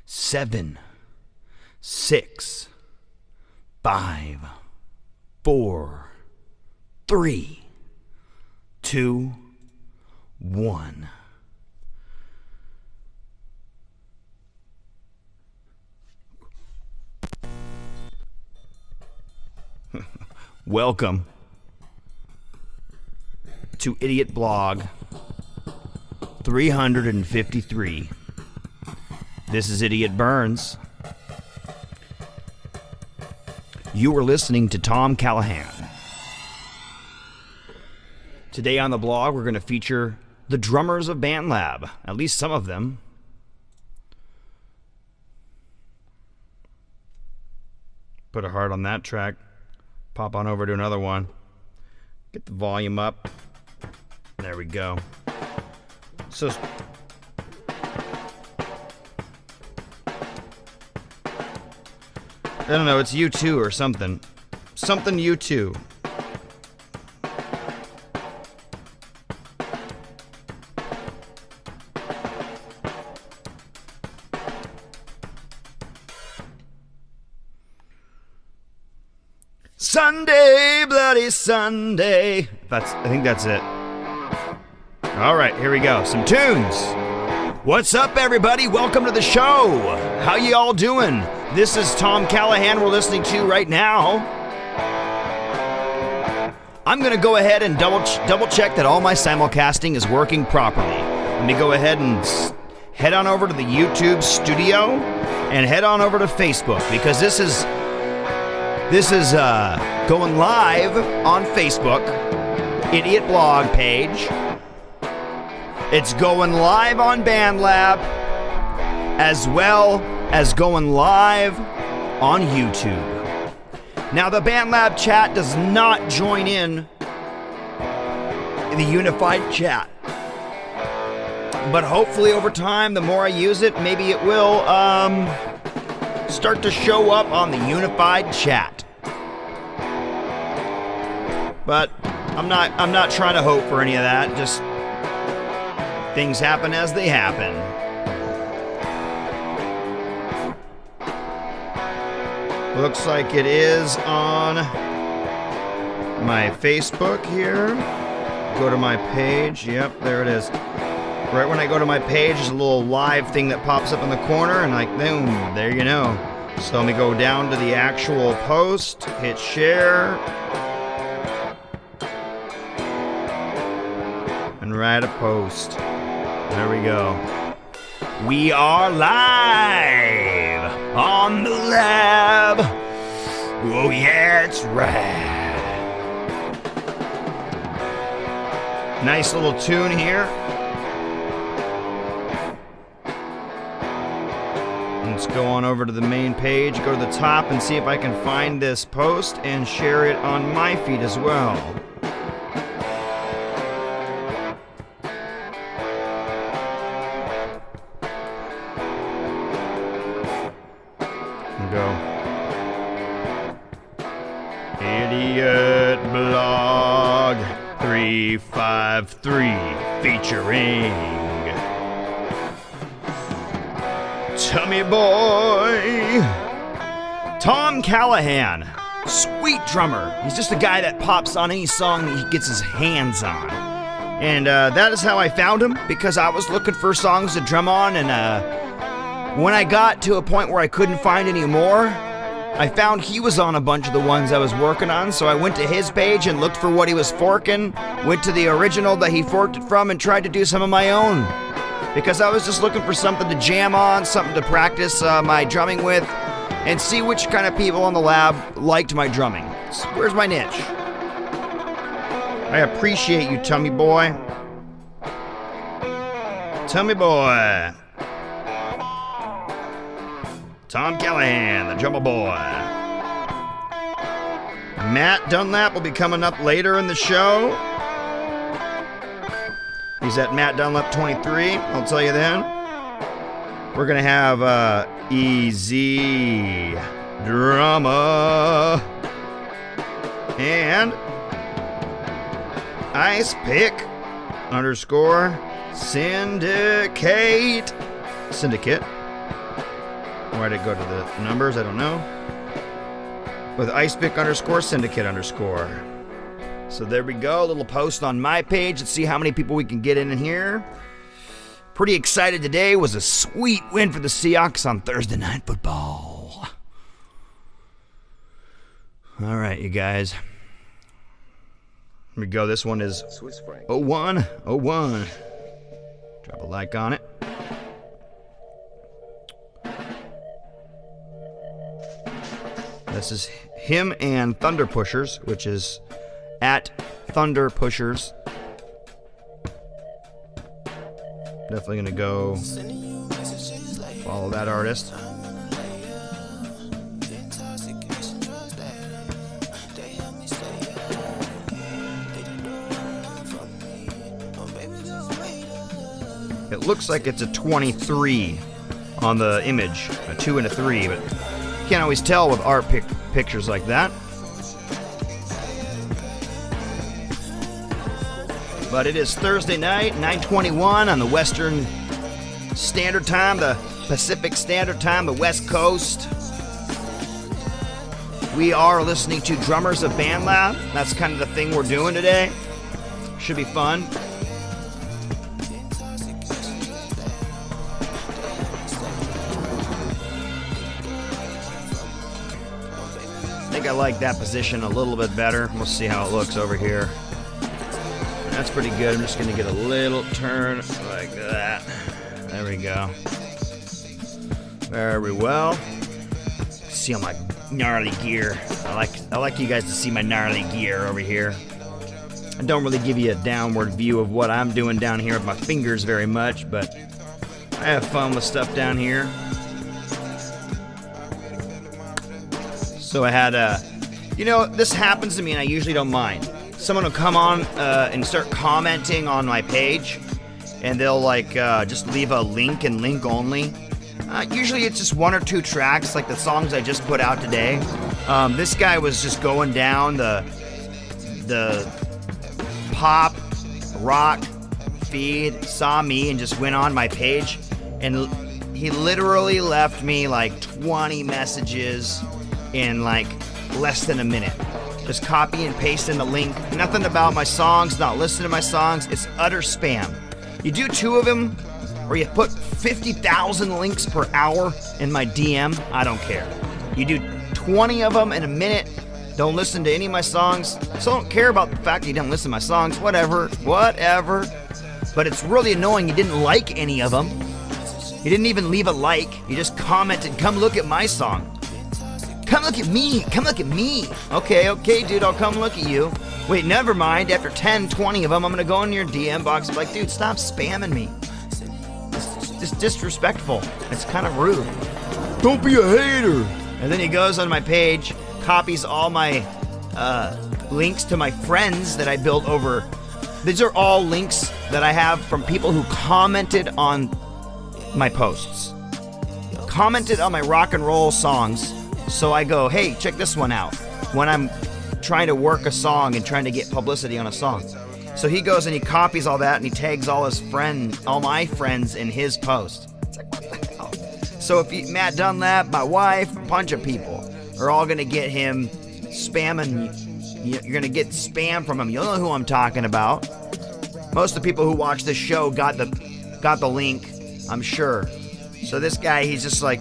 7, 6, 5, 4, 3, 2, 1. Welcome to IdiOtBlog 353. This is Idiot Burns. You are listening to Tom Callahan. Today on the blog, we're going to feature the drummers of BandLab, at least some of them. Put a heart on that track. Pop on over to another one. Get the volume up. There we go. So I don't know, it's U2 or something. Something U2. Sunday, bloody Sunday. I think that's it. All right, here we go. Some tunes. What's up, everybody? Welcome to the show. How you all doing? This is Tom Callahan we're listening to right now. I'm going to go ahead and double check that all my simulcasting is working properly. Let me go ahead and head on over to the YouTube studio and head on over to Facebook, because this is going live on Facebook, IdiOtBlog page. It's going live on BandLab, as well as going live on YouTube. Now, the BandLab chat does not join in the unified chat, but hopefully over time, the more I use it, maybe it will start to show up on the unified chat. But I'm not trying to hope for any of that. Just things happen as they happen. Looks like it is on my Facebook here. Go to my page. Yep, there it is. Right when I go to my page, there's a little live thing that pops up in the corner, and like, boom, there you know. So let me go down to the actual post, hit share, and write a post. There we go. We are live on the lab. Oh yeah, it's rad. Nice little tune here. Let's go on over to the main page, go to the top, and see if I can find this post and share it on my feed as well. Go. IdiOtBlog 353 featuring Tummy Boy Tom Callahan. Sweet drummer. He's just a guy that pops on any song that he gets his hands on. And that is how I found him, because I was looking for songs to drum on, and when I got to a point where I couldn't find any more, I found he was on a bunch of the ones I was working on, so I went to his page and looked for what he was forking, went to the original that he forked it from, and tried to do some of my own. Because I was just looking for something to jam on, something to practice my drumming with, and see which kind of people on the lab liked my drumming. So where's my niche? I appreciate you, Tummy Boy. Tummy Boy. Tom Callahan, the drummer boy. Matt Dunlap will be coming up later in the show. He's at Matt Dunlap 23, I'll tell you then. We're going to have Easy Drummer and Ice Pick _ Syndicate. Syndicate. Why did it go to the numbers? I don't know. With icepick _ syndicate _. So there we go. A little post on my page. Let's see how many people we can get in here. Pretty excited today. Was a sweet win for the Seahawks on Thursday Night Football. All right, you guys. Here we go. This one is 0101. Drop a like on it. This is him and Thunder Pushers, which is at Thunder Pushers. Definitely gonna go follow that artist. It looks like it's a 23 on the image, a 2 and a 3, but you can't always tell with art pictures like that. But it is Thursday night, 9:21 on the Western Standard Time, the Pacific Standard Time, the West Coast. We are listening to Drummers of BandLab. That's kind of the thing we're doing today. Should be fun. I think I like that position a little bit better. We'll see how it looks over here. That's pretty good. I'm just going to get a little turn like that. There we go. Very well. See all my gnarly gear. I like you guys to see my gnarly gear over here. I don't really give you a downward view of what I'm doing down here with my fingers very much, but I have fun with stuff down here. So I had you know, this happens to me and I usually don't mind. Someone will come on and start commenting on my page, and they'll like just leave a link and link only. Usually it's just 1 or 2 tracks, like the songs I just put out today. This guy was just going down the pop rock feed, saw me, and just went on my page, and he literally left me like 20 messages in like less than a minute. Just copy and paste in the link. Nothing about my songs, not listening to my songs. It's utter spam. You do 2 of them, or you put 50,000 links per hour in my DM, I don't care. You do 20 of them in a minute, don't listen to any of my songs, so I don't care about the fact that you didn't listen to my songs, whatever. But it's really annoying you didn't like any of them. You didn't even leave a like, you just commented, come look at my song. Come look at me, come look at me. Okay, dude, I'll come look at you. Wait, never mind, after 10, 20 of them, I'm gonna go in your DM box and be like, dude, stop spamming me. It's just disrespectful. It's kind of rude. Don't be a hater. And then he goes on my page, copies all my links to my friends that I built over. These are all links that I have from people who commented on my posts. Commented on my rock and roll songs. So I go, hey, check this one out, when I'm trying to work a song and trying to get publicity on a song. So he goes and he copies all that and he tags all my friends in his post. It's like, what the hell? So if Matt Dunlap, my wife, a bunch of people are all gonna get him spamming. You're gonna get spam from him. You'll know who I'm talking about. Most of the people who watch this show got the link, I'm sure. So this guy, he's just like,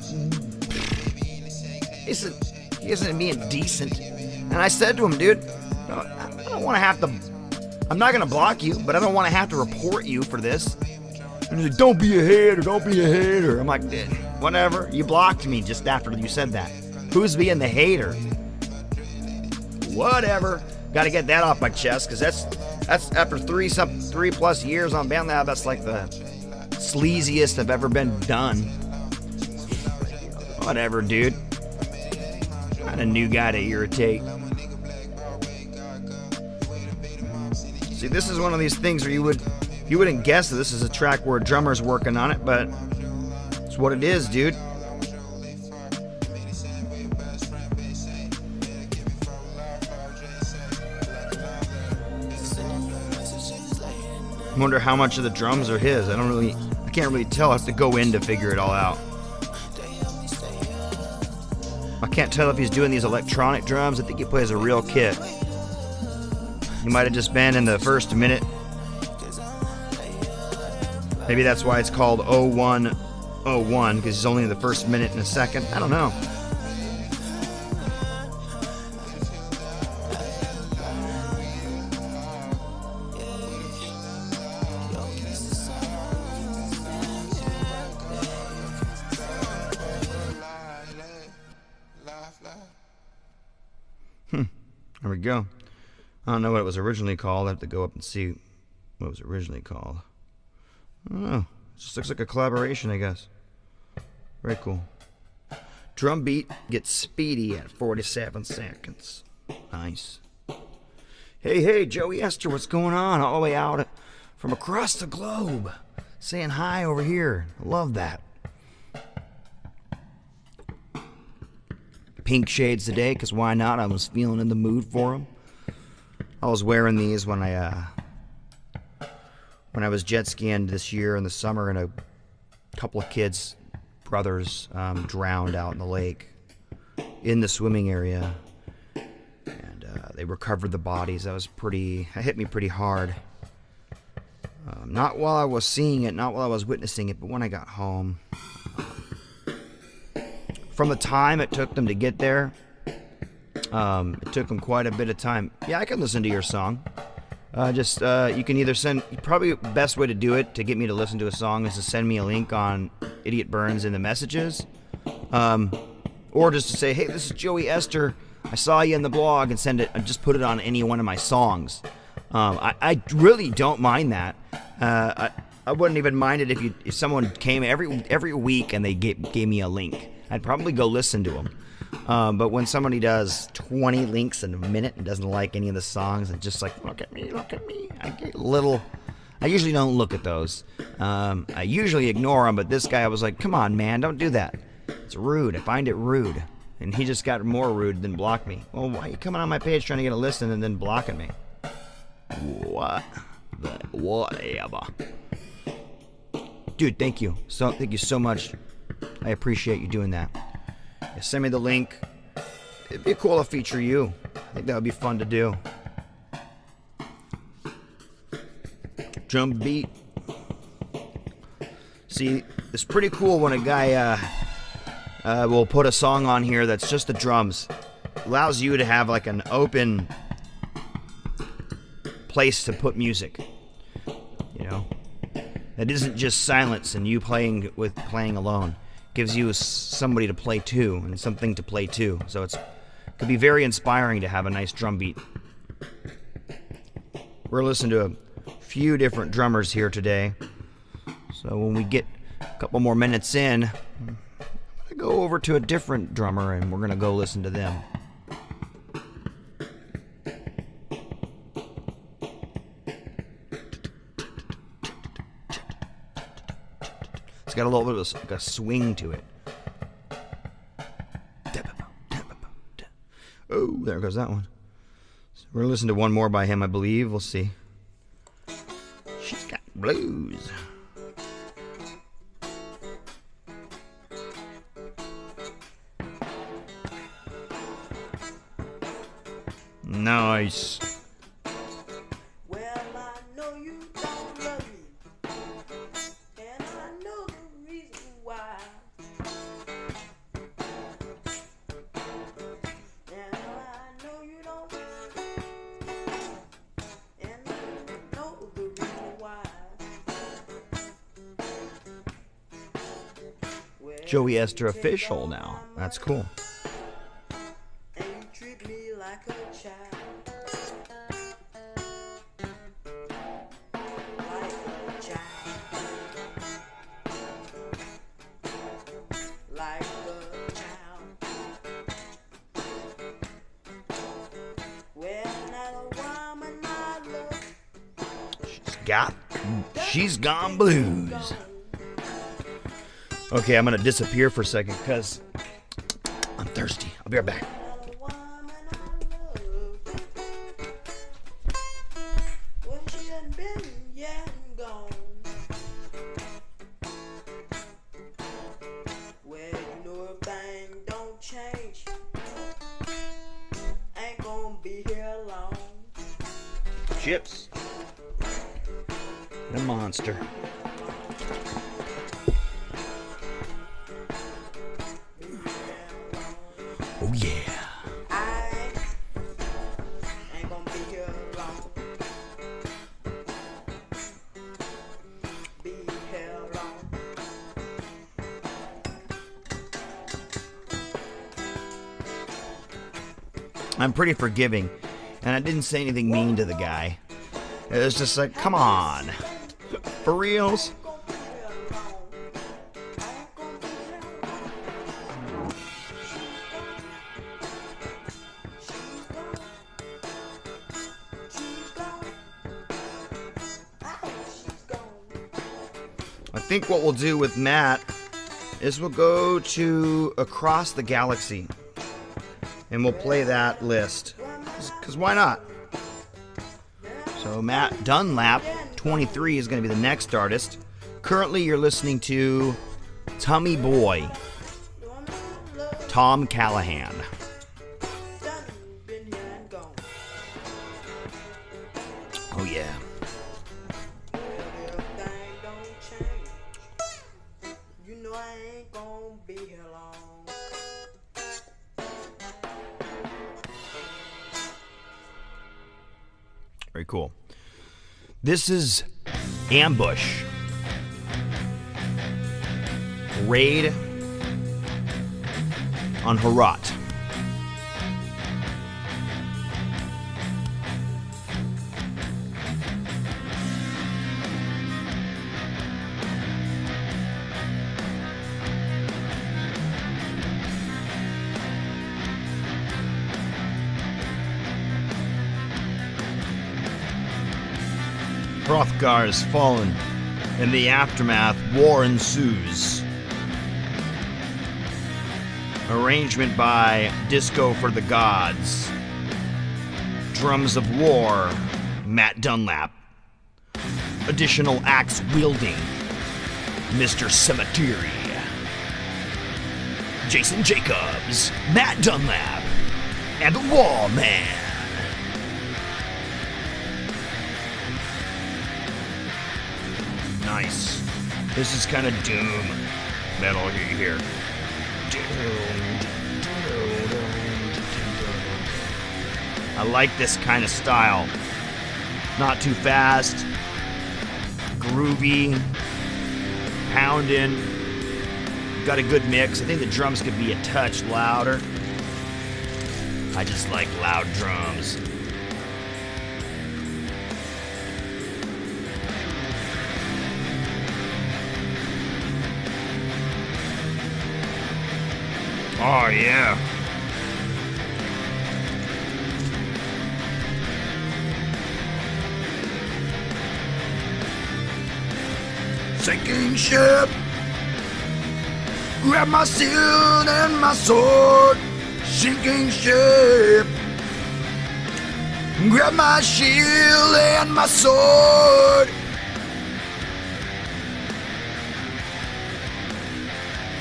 he isn't being decent. And I said to him, dude, I don't want to have to, I'm not going to block you, but I don't want to have to report you for this. And he's like, don't be a hater, don't be a hater. I'm like, whatever, you blocked me just after you said that. Who's being the hater? Whatever. Got to get that off my chest, because that's after 3+ years on BandLab, that's like the sleaziest I've ever been done. Whatever, dude. Not a new guy to irritate. See, this is one of these things where you wouldn't guess that this is a track where a drummer's working on it, but it's what it is, dude. I wonder how much of the drums are his. I can't really tell. I have to go in to figure it all out. I can't tell if he's doing these electronic drums. I think he plays a real kit. He might have just been in the first minute. Maybe that's why it's called 0101, because he's only in the first minute and a second. I don't know. There we go. I don't know what it was originally called. I have to go up and see what it was originally called. I don't know. It just looks like a collaboration, I guess. Very cool. Drum beat gets speedy at 47 seconds. Nice. Hey, Joey Esther, what's going on? All the way out from across the globe. Saying hi over here. I love that. Pink shades today, because why not? I was feeling in the mood for them. I was wearing these when I was jet skiing this year in the summer, and a couple of kids, brothers, drowned out in the lake in the swimming area, and they recovered the bodies. That hit me pretty hard. Not while I was seeing it, not while I was witnessing it, but when I got home. From the time it took them to get there, it took them quite a bit of time. Yeah, I can listen to your song. You can either send, probably the best way to do it to get me to listen to a song is to send me a link on Idiot Burns in the messages. Or just to say, hey, this is Joey Esther. I saw you in the blog, and send it, and just put it on any one of my songs. I really don't mind that. I wouldn't even mind it if someone came every week and they gave me a link. I'd probably go listen to them. But when somebody does 20 links in a minute and doesn't like any of the songs and just like, look at me, I get I usually don't look at those. I usually ignore them, but this guy, I was like, come on, man, don't do that. It's rude. I find it rude. And he just got more rude than blocked me. Well, why are you coming on my page trying to get a listen and then blocking me? What? Whatever. Dude, thank you. Thank you so much. I appreciate you doing that. Yeah, send me the link. It'd be cool to feature you. I think that would be fun to do. Drum beat. See, it's pretty cool when a guy will put a song on here that's just the drums. Allows you to have like an open place to put music. You know? That isn't just silence and you playing alone. Gives you somebody to play to and something to play to. So could be very inspiring to have a nice drum beat. We're listening to a few different drummers here today. So when we get a couple more minutes in, I'm gonna go over to a different drummer and we're gonna go listen to them. It's got a little bit of like a swing to it. Oh, there goes that one. So we're gonna listen to one more by him, I believe. We'll see. She's got blues. Nice. Joey Esther official now. That's cool. She's gone blues. Okay, I'm gonna disappear for a second because I'm thirsty. I'll be right back. chips. And a monster. Oh yeah. I'm pretty forgiving, and I didn't say anything mean to the guy. It was just like, come on. For reals? I think what we'll do with Matt is we'll go to Across the Galaxy. And we'll play that list. Because why not? So Matt Dunlap, 23, is going to be the next artist. Currently, you're listening to Tummy Boy, Tom Callahan. Oh, yeah. Very cool. This is Ambush. Raid on Herat. Hrothgar is fallen. In the aftermath, war ensues. Arrangement by Disco for the Gods. Drums of War, Matt Dunlap. Additional axe wielding, Mr. Cemetery. Jason Jacobs, Matt Dunlap, and the Wall Man. Nice. This is kind of doom metal here. I like this kind of style. Not too fast, groovy, pounding. Got a good mix. I think the drums could be a touch louder. I just like loud drums. Oh, yeah. Sinking ship. Grab my shield and my sword. Sinking ship. Grab my shield and my sword.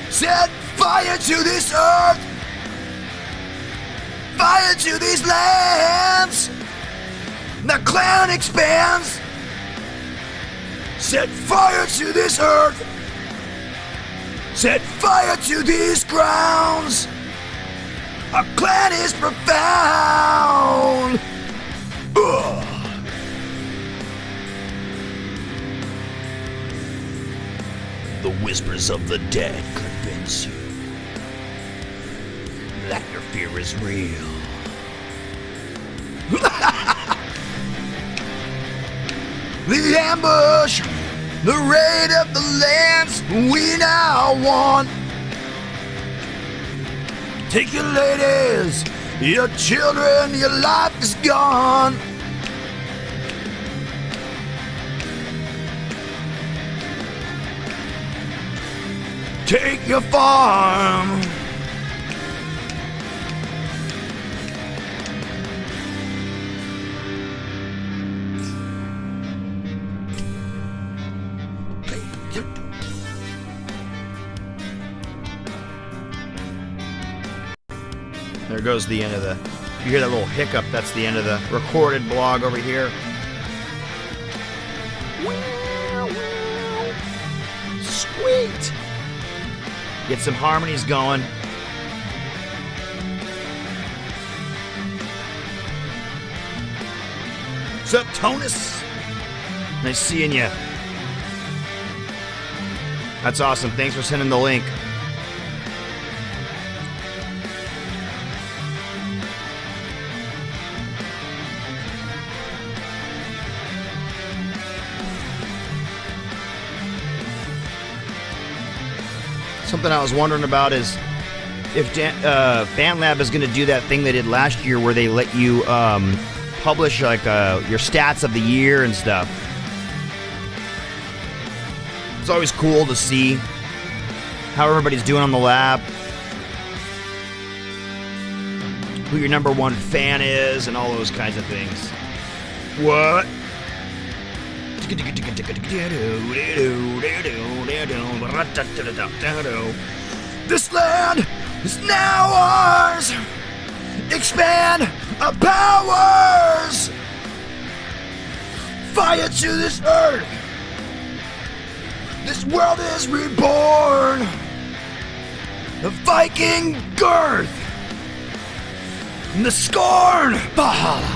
Set fire to this earth, fire to these lands. The clown expands. Set fire to this earth, set fire to these grounds. Our clan is profound. Ugh. The whispers of the dead convince you that your fear is real. The ambush, the raid of the lands we now want. Take your ladies, your children, your life is gone. Take your farm. There goes the end of the... You hear that little hiccup? That's the end of the recorded blog over here. Sweet! Get some harmonies going. What's up, Tonus? Nice seeing you. That's awesome. Thanks for sending the link. Something I was wondering about is if BandLab is going to do that thing they did last year where they let you publish like your stats of the year and stuff. It's always cool to see how everybody's doing on the lab, who your number one fan is, and all those kinds of things. What? This land is now ours. Expand our powers. Fire to this earth. This world is reborn. The Viking girth. And the scorn. Valhalla.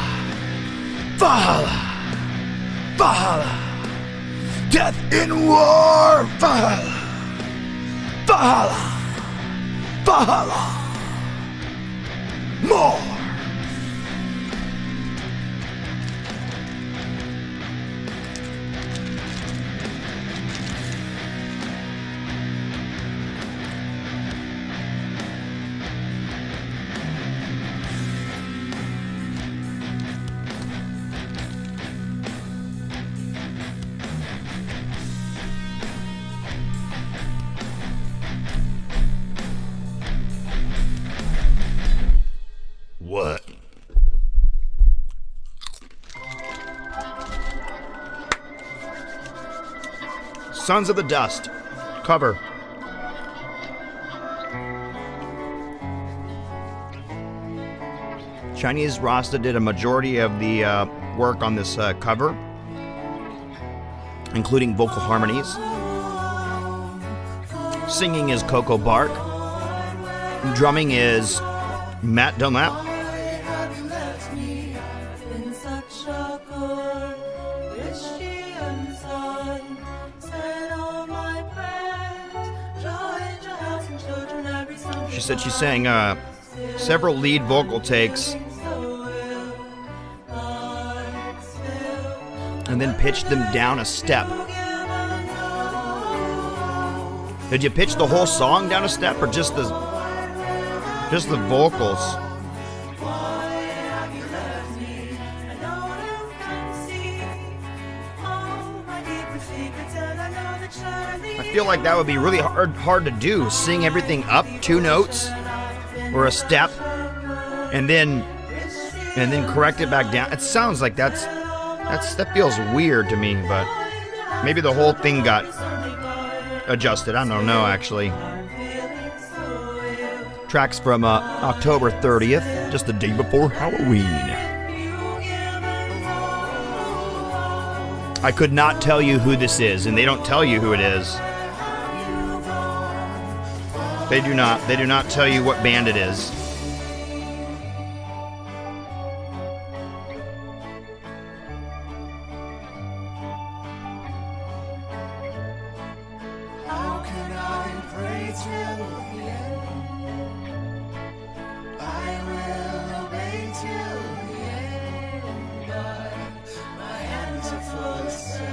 Valhalla. Valhalla. Death in war. Valhalla. Valhalla. Valhalla. More. What? Sons of the Dust cover. Chinese Rasta did a majority of the work on this cover, including vocal harmonies. Singing is Coco Bark. Drumming is Matt Dunlap. She said she sang several lead vocal takes and then pitched them down a step. Did you pitch the whole song down a step or just the vocals? I feel like that would be really hard to do. Sing everything up 2 notes or a step and then correct it back down. It sounds like that feels weird to me, but maybe the whole thing got adjusted. I don't know, actually. Tracks from October 30th, just the day before Halloween. I could not tell you who this is, and they don't tell you who it is. They do not tell you what band it is. How can I pray till the end? I will obey till the end. My hands are full of sand.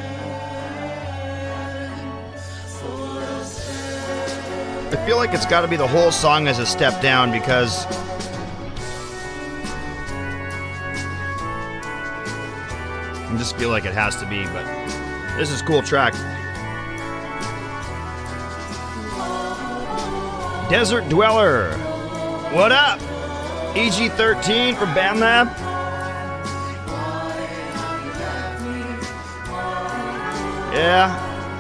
I feel like it's got to be the whole song as a step down because I just feel like it has to be, but this is a cool track. Desert Dweller. What up? EG13 from BandLab. Yeah,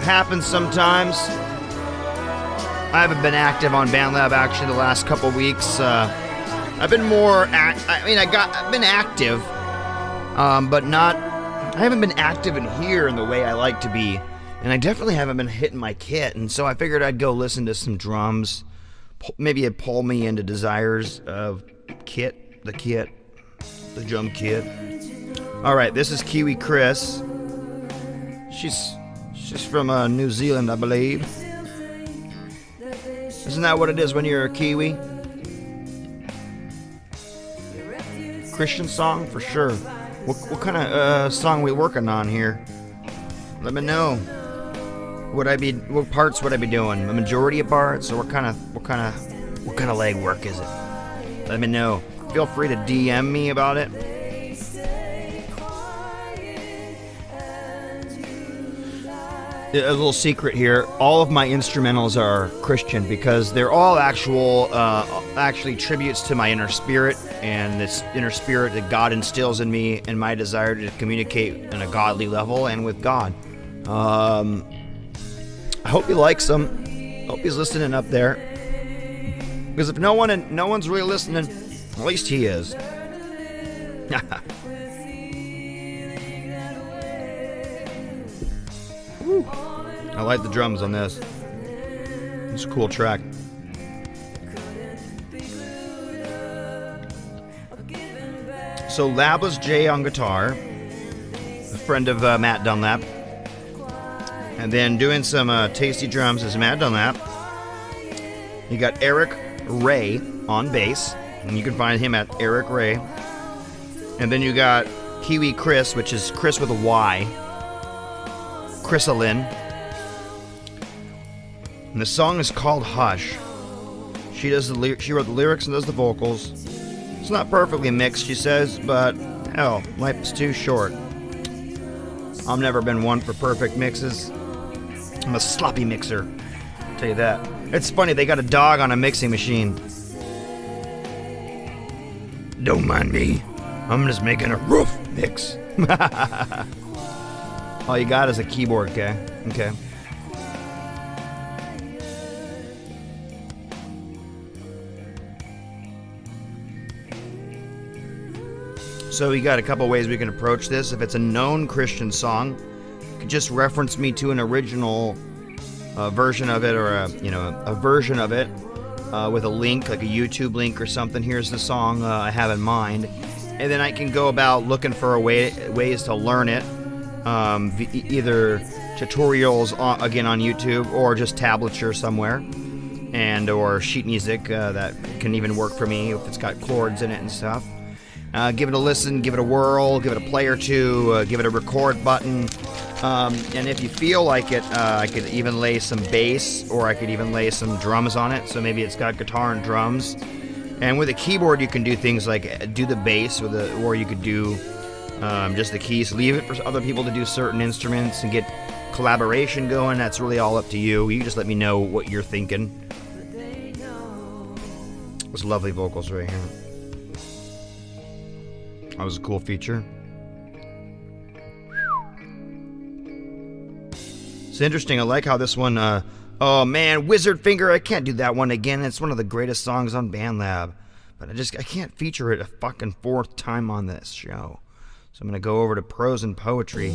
happens sometimes. I haven't been active on BandLab actually the last couple weeks. I've been more I've been active, but not. I haven't been active in here in the way I like to be. And I definitely haven't been hitting my kit, and so I figured I'd go listen to some drums. Maybe it'd pull me into desires of kit, the drum kit. Alright, this is Kiwi Chris. She's from New Zealand, I believe. Isn't that what it is when you're a Kiwi? Christian song for sure. What kind of song we working on here? Let me know. What parts would I be doing? The majority of parts, or what kind of leg work is it? Let me know. Feel free to DM me about it. A little secret here: all of my instrumentals are Christian because they're all actually tributes to my inner spirit and this inner spirit that God instills in me and my desire to communicate on a godly level and with God. I hope he likes them. Hope he's listening up there. Because if no one's really listening, at least he is. Woo. I like the drums on this. It's a cool track. So Labless J on guitar, a friend of Matt Dunlap. And then doing some tasty drums is Matt Dunlap. You got Eric Ray on bass, and you can find him at Eric Ray. And then you got Kiwi Chris, which is Chris with a Y. Chrysalin. And the song is called Hush. She wrote the lyrics and does the vocals. It's not perfectly mixed, she says, but hell, life is too short. I've never been one for perfect mixes. I'm a sloppy mixer, I'll tell you that. It's funny, they got a dog on a mixing machine. Don't mind me, I'm just making a roof mix. All you got is a keyboard, okay? Okay. So we got a couple ways we can approach this. If it's a known Christian song, you could just reference me to an original version of it, or a version of it with a link, like a YouTube link or something. Here's the song I have in mind, and then I can go about looking for ways to learn it, either tutorials again on YouTube or just tablature somewhere, and or sheet music that can even work for me if it's got chords in it and stuff. Give it a listen, give it a whirl, give it a play or two, give it a record button. And if you feel like it, I could even lay some bass, or I could even lay some drums on it. So maybe it's got guitar and drums. And with a keyboard, you can do things like do the bass, or you could do just the keys. Leave it for other people to do certain instruments and get collaboration going. That's really all up to you. You just let me know what you're thinking. Those lovely vocals right here. That was a cool feature. It's interesting. I like how this one, oh man, Wizard Finger, I can't do that one again. It's one of the greatest songs on BandLab. But I can't feature it a fucking fourth time on this show. So I'm going to go over to Prose and Poetry.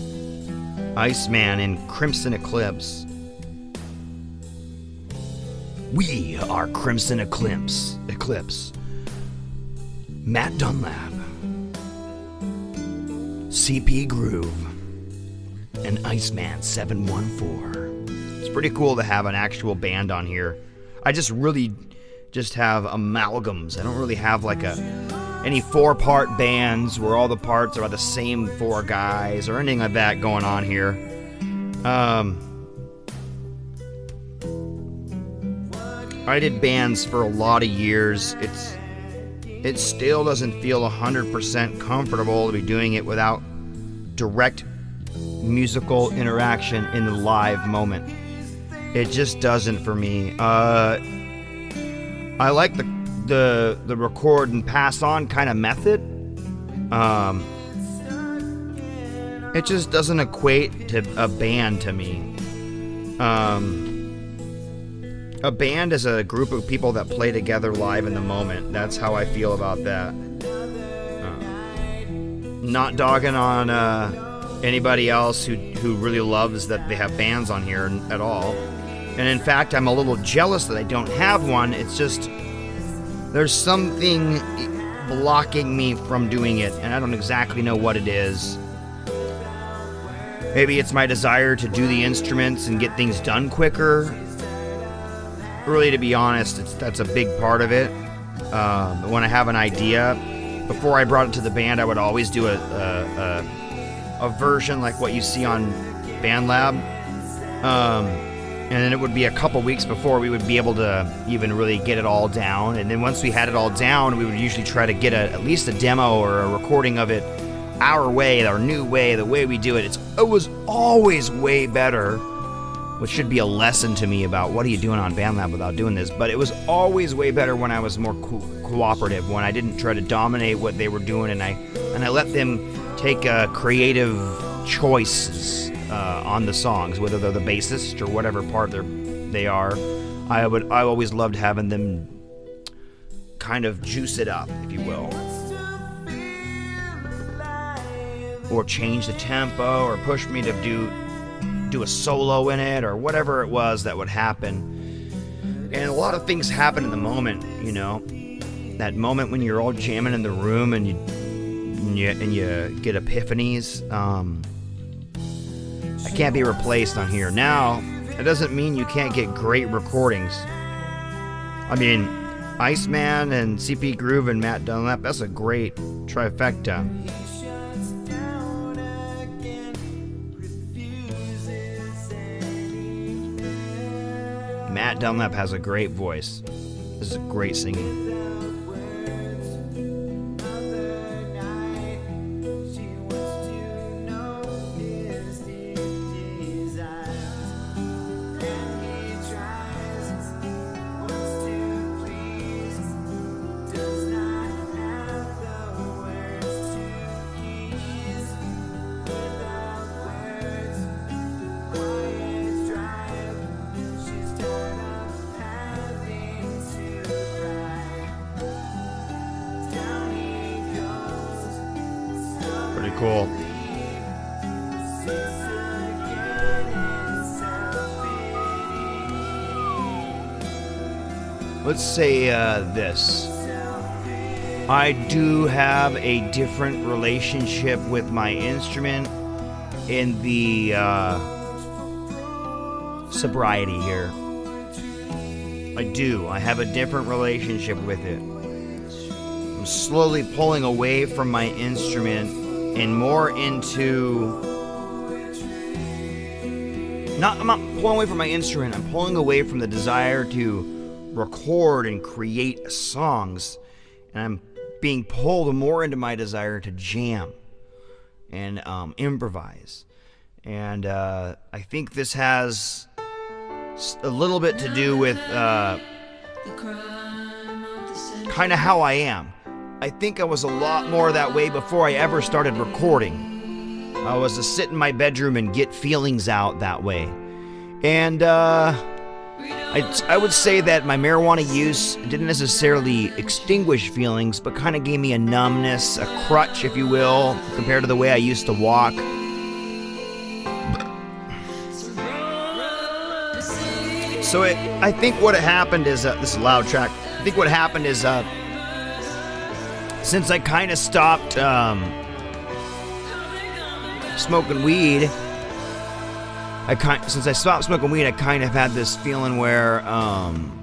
Iceman in Crimson Eclipse. We are Crimson Eclipse. Matt Dunlap. CP Groove, and Iceman 714. It's pretty cool to have an actual band on here. I just really have amalgams. I don't really have like any 4-part bands where all the parts are the same 4 guys or anything like that going on here. I did bands for a lot of years. It still doesn't feel 100% comfortable to be doing it without direct musical interaction in the live moment. It just doesn't for me. I like the record and pass on kind of method. It just doesn't equate to a band to me. A band is a group of people that play together live in the moment. That's how I feel about that. Not dogging on anybody else who really loves that they have bands on here at all. And in fact, I'm a little jealous that I don't have one. It's just there's something blocking me from doing it, and I don't exactly know what it is. Maybe it's my desire to do the instruments and get things done quicker. Really, to be honest, that's a big part of it. When I have an idea, before I brought it to the band, I would always do a version like what you see on BandLab. And then it would be a couple weeks before we would be able to even really get it all down. And then once we had it all down, we would usually try to get at least a demo or a recording of it our way, our new way, the way we do it. It was always way better, which should be a lesson to me about what are you doing on BandLab without doing this. But it was always way better when I was more cooperative, when I didn't try to dominate what they were doing, and I let them take creative choices on the songs, whether they're the bassist or whatever part they are. I always loved having them kind of juice it up, if you will, or change the tempo, or push me to do a solo in it, or whatever it was that would happen. And a lot of things happen in the moment, you know, that moment when you're all jamming in the room and you get epiphanies. I can't be replaced on here. Now, it doesn't mean you can't get great recordings. I mean, Iceman and CP Groove and Matt Dunlap, that's a great trifecta. Matt Dunlap has a great voice. This is great singing. Cool. Let's say this. I do have a different relationship with my instrument in the sobriety here. I do. I have a different relationship with it. I'm slowly pulling away from my instrument and more into... I'm not pulling away from my instrument, I'm pulling away from the desire to record and create songs. And I'm being pulled more into my desire to jam and improvise. And I think this has a little bit to do with kind of how I am. I think I was a lot more that way before I ever started recording. I was to sit in my bedroom and get feelings out that way. And I would say that my marijuana use didn't necessarily extinguish feelings, but kind of gave me a numbness, a crutch, if you will, compared to the way I used to walk. So I think what happened is, this is a loud track, I think what happened is, since I kind of stopped smoking weed, since I stopped smoking weed, I kind of had this feeling where I'm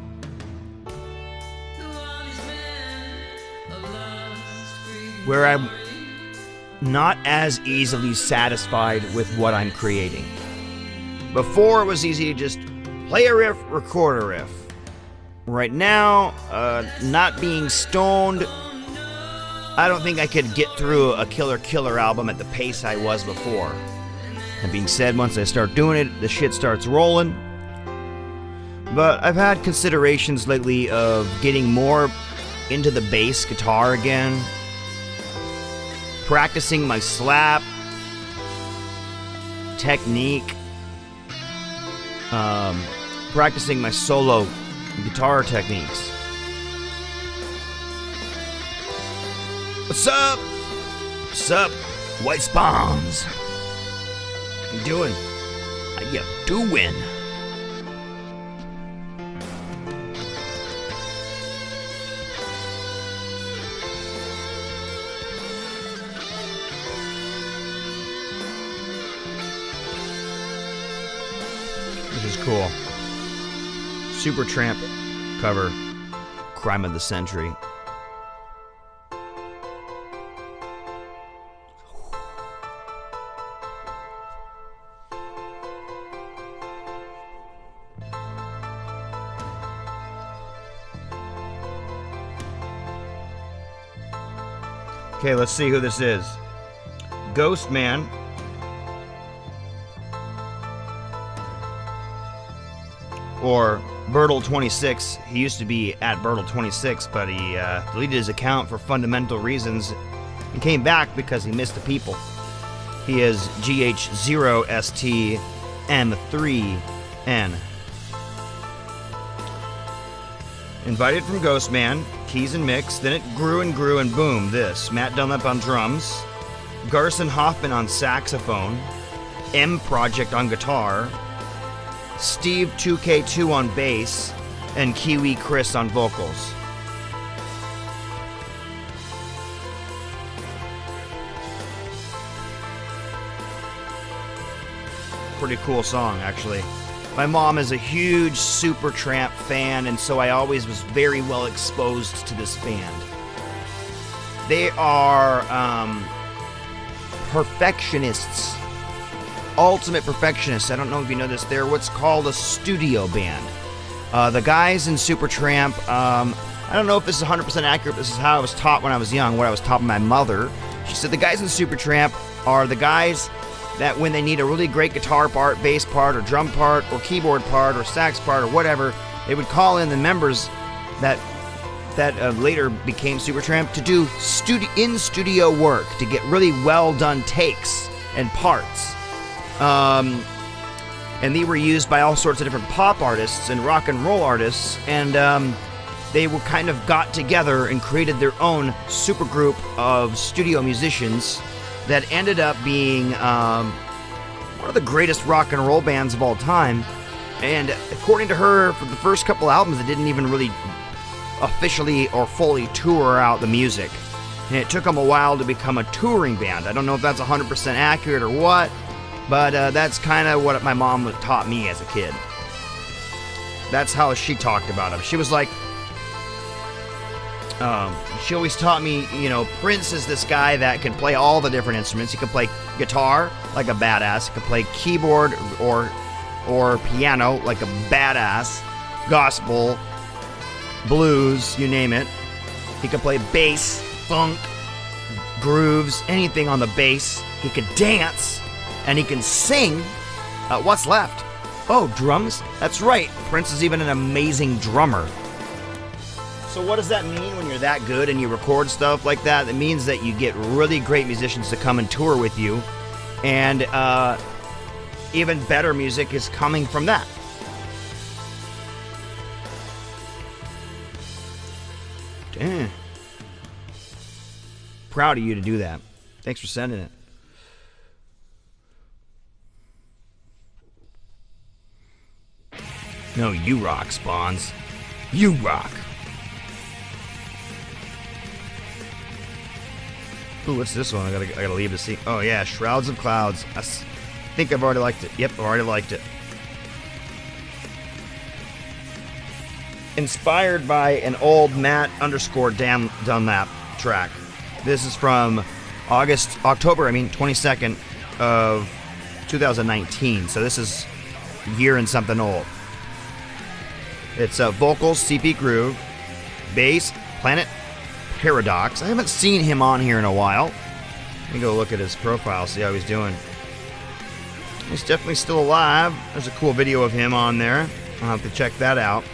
not as easily satisfied with what I'm creating. Before, it was easy to just play a riff, record a riff. Right now, not being stoned, I don't think I could get through a killer album at the pace I was before. That being said, once I start doing it, the shit starts rolling. But I've had considerations lately of getting more into the bass guitar again, practicing my slap technique, practicing my solo guitar techniques. What's up? What's up, White Spawns? You doing? How you doing? This is cool. Super Tramp cover. Crime of the Century. Okay, let's see who this is. Ghost Man. Or Bertle26. He used to be at Bertle26, but he deleted his account for fundamental reasons and came back because he missed the people. He is GH0STM3N. Invited from Ghost Man, keys and mix, then it grew and grew and boom, this. Matt Dunlap on drums, Garson Hoffman on saxophone, M Project on guitar, Steve 2K2 on bass, and Kiwi Chris on vocals. Pretty cool song, actually. My mom is a huge Super Tramp fan, and so I always was very well exposed to this band. They are perfectionists. Ultimate perfectionists. I don't know if you know this. They're what's called a studio band. The guys in Super Tramp, I don't know if this is 100% accurate. This is how I was taught when I was young, what I was taught by my mother. She said the guys in Super Tramp are the guys that when they need a really great guitar part, bass part, or drum part, or keyboard part, or sax part, or whatever, they would call in the members that later became Super Tramp to do in-studio work, to get really well-done takes and parts. And they were used by all sorts of different pop artists and rock and roll artists, and they were kind of got together and created their own supergroup of studio musicians that ended up being one of the greatest rock and roll bands of all time. And according to her, for the first couple albums, it didn't even really officially or fully tour out the music. And it took them a while to become a touring band. I don't know if that's 100% accurate or what, but that's kind of what my mom taught me as a kid. That's how she talked about them. She was like, she always taught me, you know, Prince is this guy that can play all the different instruments. He can play guitar like a badass. He can play keyboard or piano like a badass. Gospel, blues, you name it. He can play bass, funk, grooves, anything on the bass. He can dance, and he can sing. What's left? Oh, drums? That's right. Prince is even an amazing drummer. So what does that mean when you're that good and you record stuff like that? It means that you get really great musicians to come and tour with you, and even better music is coming from that. Damn. Proud of you to do that. Thanks for sending it. No, you rock, Spawns. You rock. Ooh, what's this one? I gotta leave to see. Oh yeah, Shrouds of Clouds. I think I've already liked it. Yep, I've already liked it. Inspired by an old Matt _ Dunlap track. This is from October 22nd of 2019. So this is a year and something old. It's vocals, CP Groove, bass, Planet Paradox. I haven't seen him on here in a while. Let me go look at his profile, see how he's doing. He's definitely still alive. There's a cool video of him on there. I'll have to check that out.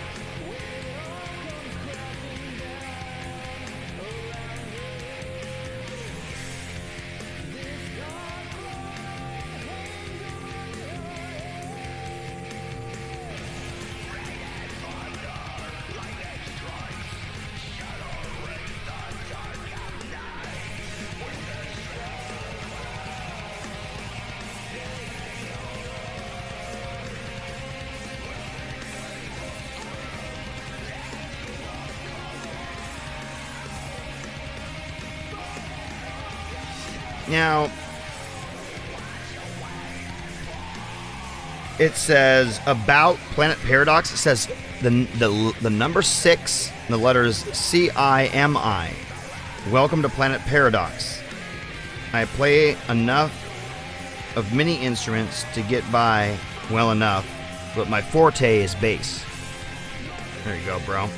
Now, it says about Planet Paradox. It says the number 6, the letters CIMI. Welcome to Planet Paradox. I play enough of many instruments to get by well enough, but my forte is bass. There you go, bro.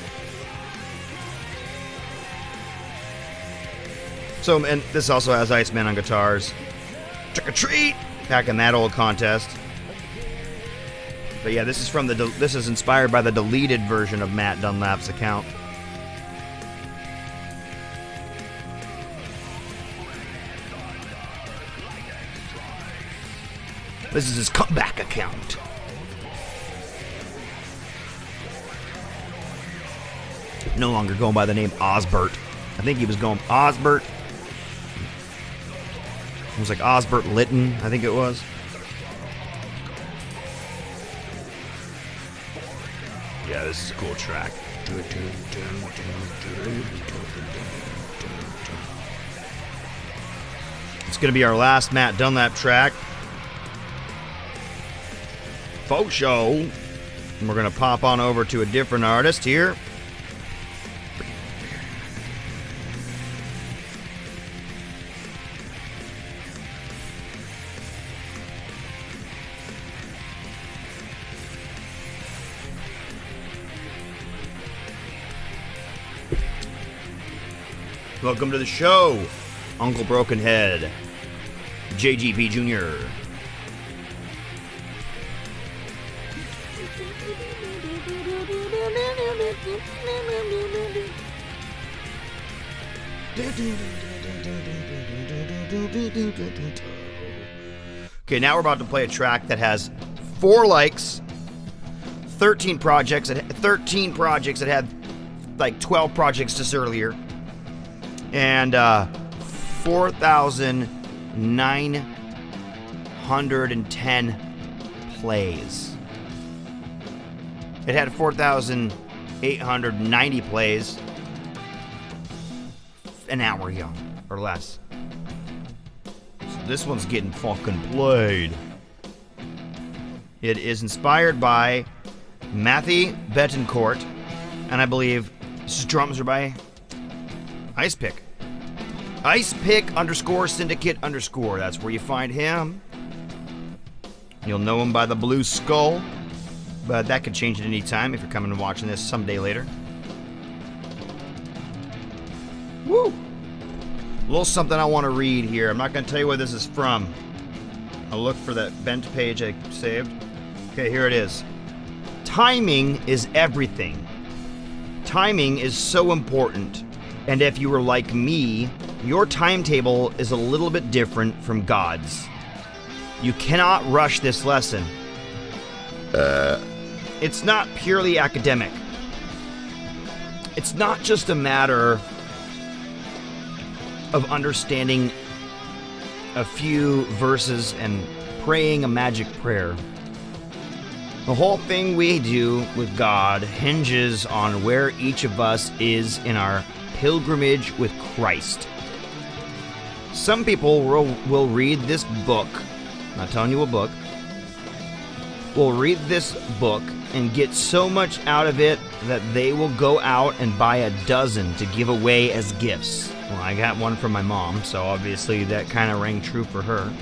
So, and this also has Iceman on guitars. Trick or treat! Back in that old contest. But yeah, this is from this is inspired by the deleted version of Matt Dunlap's account. This is his comeback account. No longer going by the name Osbert. I think he was going Osbert. It was like Osbert Lytton, I think it was. Yeah, this is a cool track. It's going to be our last Matt Dunlap track. Folk show. And we're going to pop on over to a different artist here. Welcome to the show, Uncle Brokenhead, JGP Jr. Okay, now we're about to play a track that has 4 likes, 13 projects. It had like 12 projects just earlier. And 4,910 plays. It had 4,890 plays an hour ago, or less. So this one's getting fucking played. It is inspired by Matthew Betancourt, and I believe his drums are by Icepick. Icepick_syndicate_. That's where you find him. You'll know him by the blue skull, but that could change at any time if you're coming and watching this someday later. Woo! A little something I want to read here. I'm not going to tell you where this is from. I'll look for that bent page I saved. Okay, here it is. Timing is everything. Timing is so important. And if you were like me, your timetable is a little bit different from God's. You cannot rush this lesson. It's not purely academic. It's not just a matter of understanding a few verses and praying a magic prayer. The whole thing we do with God hinges on where each of us is in our pilgrimage with Christ. Some people will read this book, I'm not telling you what book, will read this book and get so much out of it that they will go out and buy a dozen to give away as gifts. Well, I got one from my mom, so obviously that kind of rang true for her.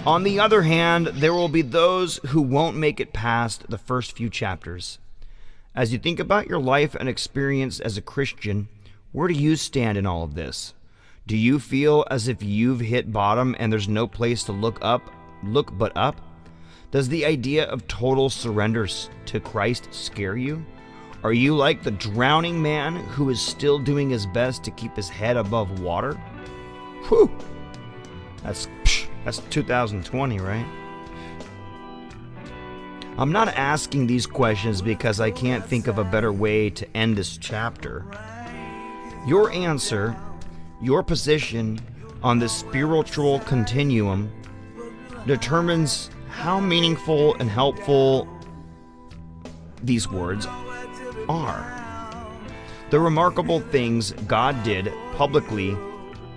On the other hand, there will be those who won't make it past the first few chapters. As you think about your life and experience as a Christian, where do you stand in all of this? Do you feel as if you've hit bottom and there's no place to look but up? Does the idea of total surrender to Christ scare you? Are you like the drowning man who is still doing his best to keep his head above water? Whew! That's 2020, right? I'm not asking these questions because I can't think of a better way to end this chapter. Your answer, your position on this spiritual continuum determines how meaningful and helpful these words are. The remarkable things God did publicly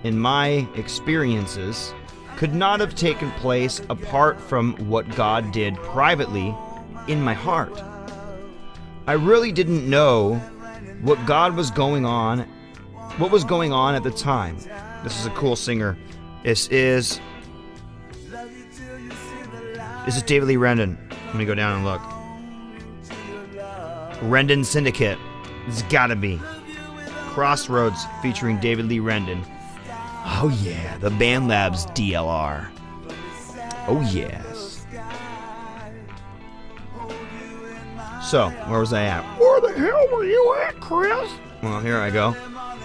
in my experiences could not have taken place apart from what God did privately in my heart. I really didn't know what was going on at the time. This is a cool singer. This is David Lee Rendon. Let me go down and look. Rendon Syndicate. It's gotta be. Crossroads featuring David Lee Rendon. Oh yeah, the BandLab's DLR. Oh yes. So, where was I at? Where the hell were you at, Chris? Well, here I go.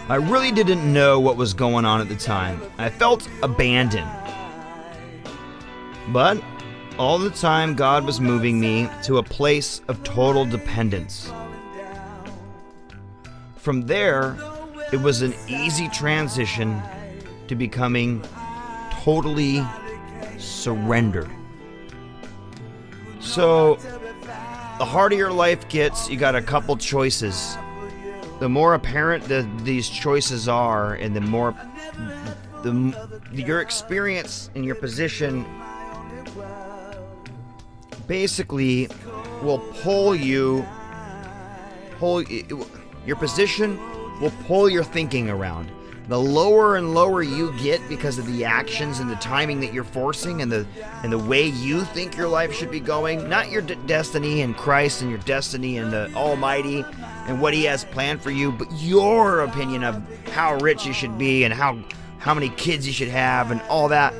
I really didn't know what was going on at the time. I felt abandoned. But all the time, God was moving me to a place of total dependence. From there, it was an easy transition to becoming totally surrendered. So, the harder your life gets, you got a couple choices. The more apparent these choices are, and the more your experience and your position basically will your position will pull your thinking around. The lower and lower you get because of the actions and the timing that you're forcing and the way you think your life should be going, not your destiny in Christ and your destiny in the Almighty and what He has planned for you, but your opinion of how rich you should be and how many kids you should have and all that.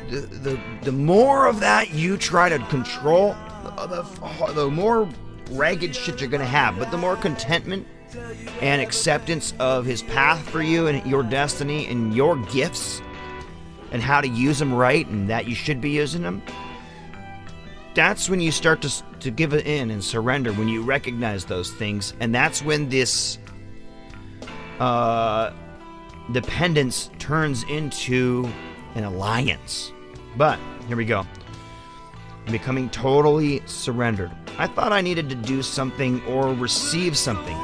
The more of that you try to control, the more ragged shit you're going to have, but the more contentment and acceptance of His path for you and your destiny and your gifts and how to use them right and that you should be using them, that's when you start to give it in and surrender, when you recognize those things. And that's when this dependence turns into an alliance. But here we go. Becoming totally surrendered. I thought I needed to do something or receive something.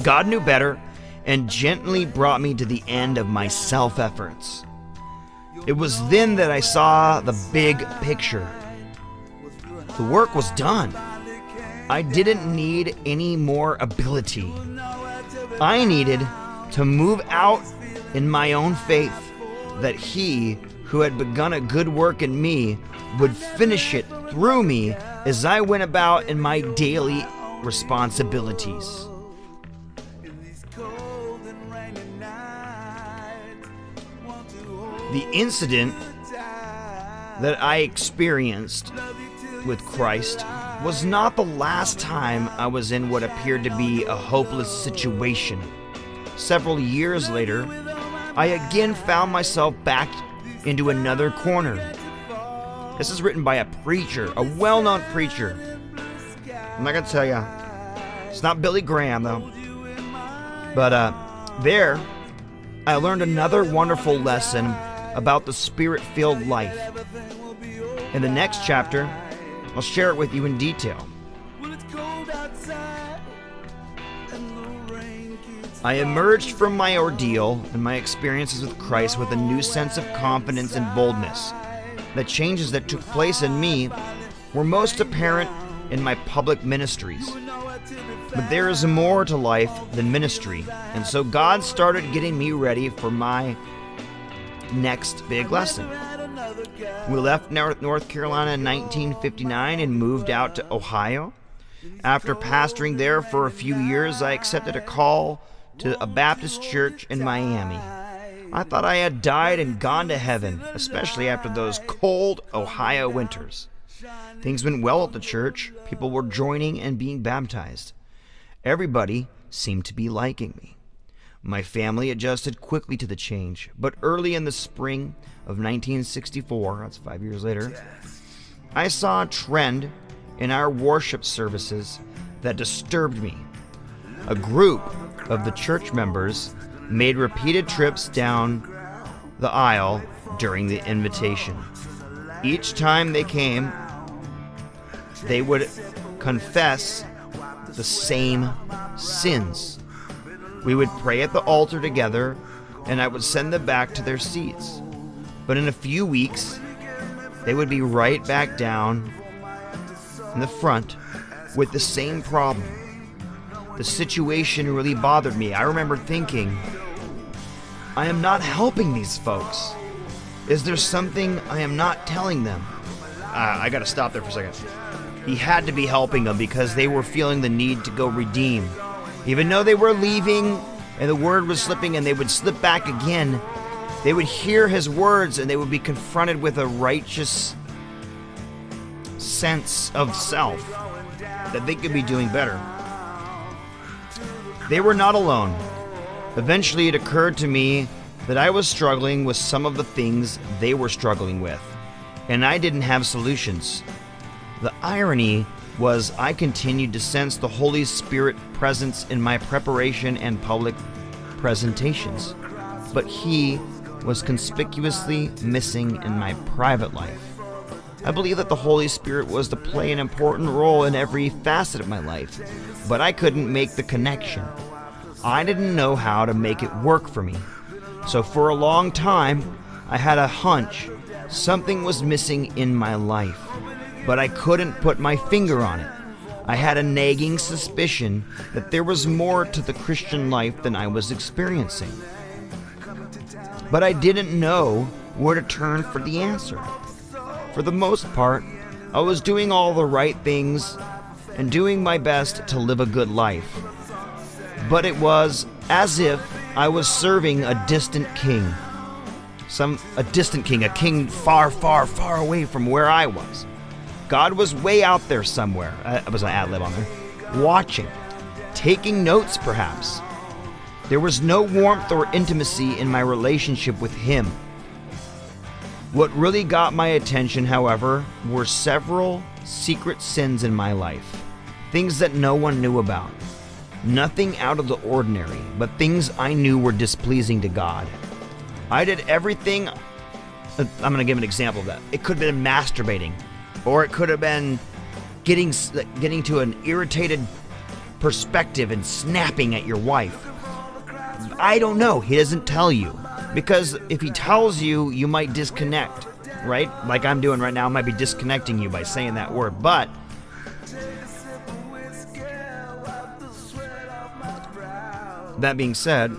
God knew better and gently brought me to the end of my self-efforts. It was then that I saw the big picture. The work was done. I didn't need any more ability. I needed to move out in my own faith that He who had begun a good work in me would finish it through me as I went about in my daily responsibilities. The incident that I experienced with Christ was not the last time I was in what appeared to be a hopeless situation. Several years later, I again found myself backed into another corner. This is written by a preacher, a well-known preacher. I'm not going to tell you. It's not Billy Graham, though. But there, I learned another wonderful lesson about the Spirit-filled life. In the next chapter, I'll share it with you in detail. I emerged from my ordeal and my experiences with Christ with a new sense of confidence and boldness. The changes that took place in me were most apparent in my public ministries. But there is more to life than ministry, and so God started getting me ready for my next big lesson. We left North Carolina in 1959 and moved out to Ohio. After pastoring there for a few years, I accepted a call to a Baptist church in Miami. I thought I had died and gone to heaven, especially after those cold Ohio winters. Things went well at the church. People were joining and being baptized. Everybody seemed to be liking me. My family adjusted quickly to the change, but early in the spring of 1964, that's 5 years later, I saw a trend in our worship services that disturbed me. A group of the church members made repeated trips down the aisle during the invitation. Each time they came, they would confess the same sins. We would pray at the altar together, and I would send them back to their seats. But in a few weeks, they would be right back down in the front with the same problem. The situation really bothered me. I remember thinking, I am not helping these folks. Is there something I am not telling them? I gotta stop there for a second. He had to be helping them because they were feeling the need to go redeem. Even though they were leaving and the word was slipping and they would slip back again, they would hear his words and they would be confronted with a righteous sense of self that they could be doing better. They were not alone. Eventually it occurred to me that I was struggling with some of the things they were struggling with, and I didn't have solutions. The irony was I continued to sense the Holy Spirit presence in my preparation and public presentations, but he was conspicuously missing in my private life. I believe that the Holy Spirit was to play an important role in every facet of my life, but I couldn't make the connection. I didn't know how to make it work for me. So for a long time, I had a hunch something was missing in my life, but I couldn't put my finger on it. I had a nagging suspicion that there was more to the Christian life than I was experiencing. But I didn't know where to turn for the answer. For the most part, I was doing all the right things and doing my best to live a good life. But it was as if I was serving a distant king. A king far, far, far away from where I was. God was way out there somewhere. I was an ad-lib on there. Watching. Taking notes, perhaps. There was no warmth or intimacy in my relationship with him. What really got my attention, however, were several secret sins in my life. Things that no one knew about. Nothing out of the ordinary, but things I knew were displeasing to God. I did everything. I'm going to give an example of that. It could have been masturbating, or it could have been getting to an irritated perspective and snapping at your wife. I don't know. He doesn't tell you. Because if he tells you, you might disconnect, right? Like I'm doing right now, I might be disconnecting you by saying that word. But that being said,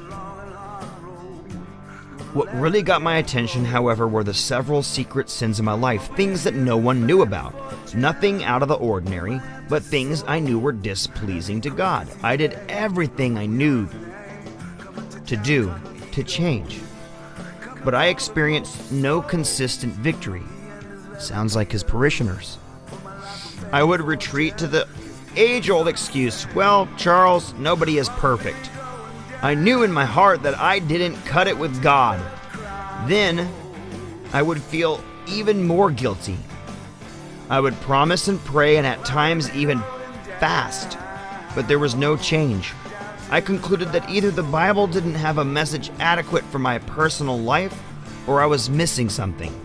what really got my attention, however, were the several secret sins in my life, things that no one knew about. Nothing out of the ordinary, but things I knew were displeasing to God. I did everything I knew to do to change, but I experienced no consistent victory. Sounds like his parishioners. I would retreat to the age-old excuse, well, Charles, nobody is perfect. I knew in my heart that I didn't cut it with God. Then I would feel even more guilty. I would promise and pray and at times even fast, but there was no change. I concluded that either the Bible didn't have a message adequate for my personal life or I was missing something.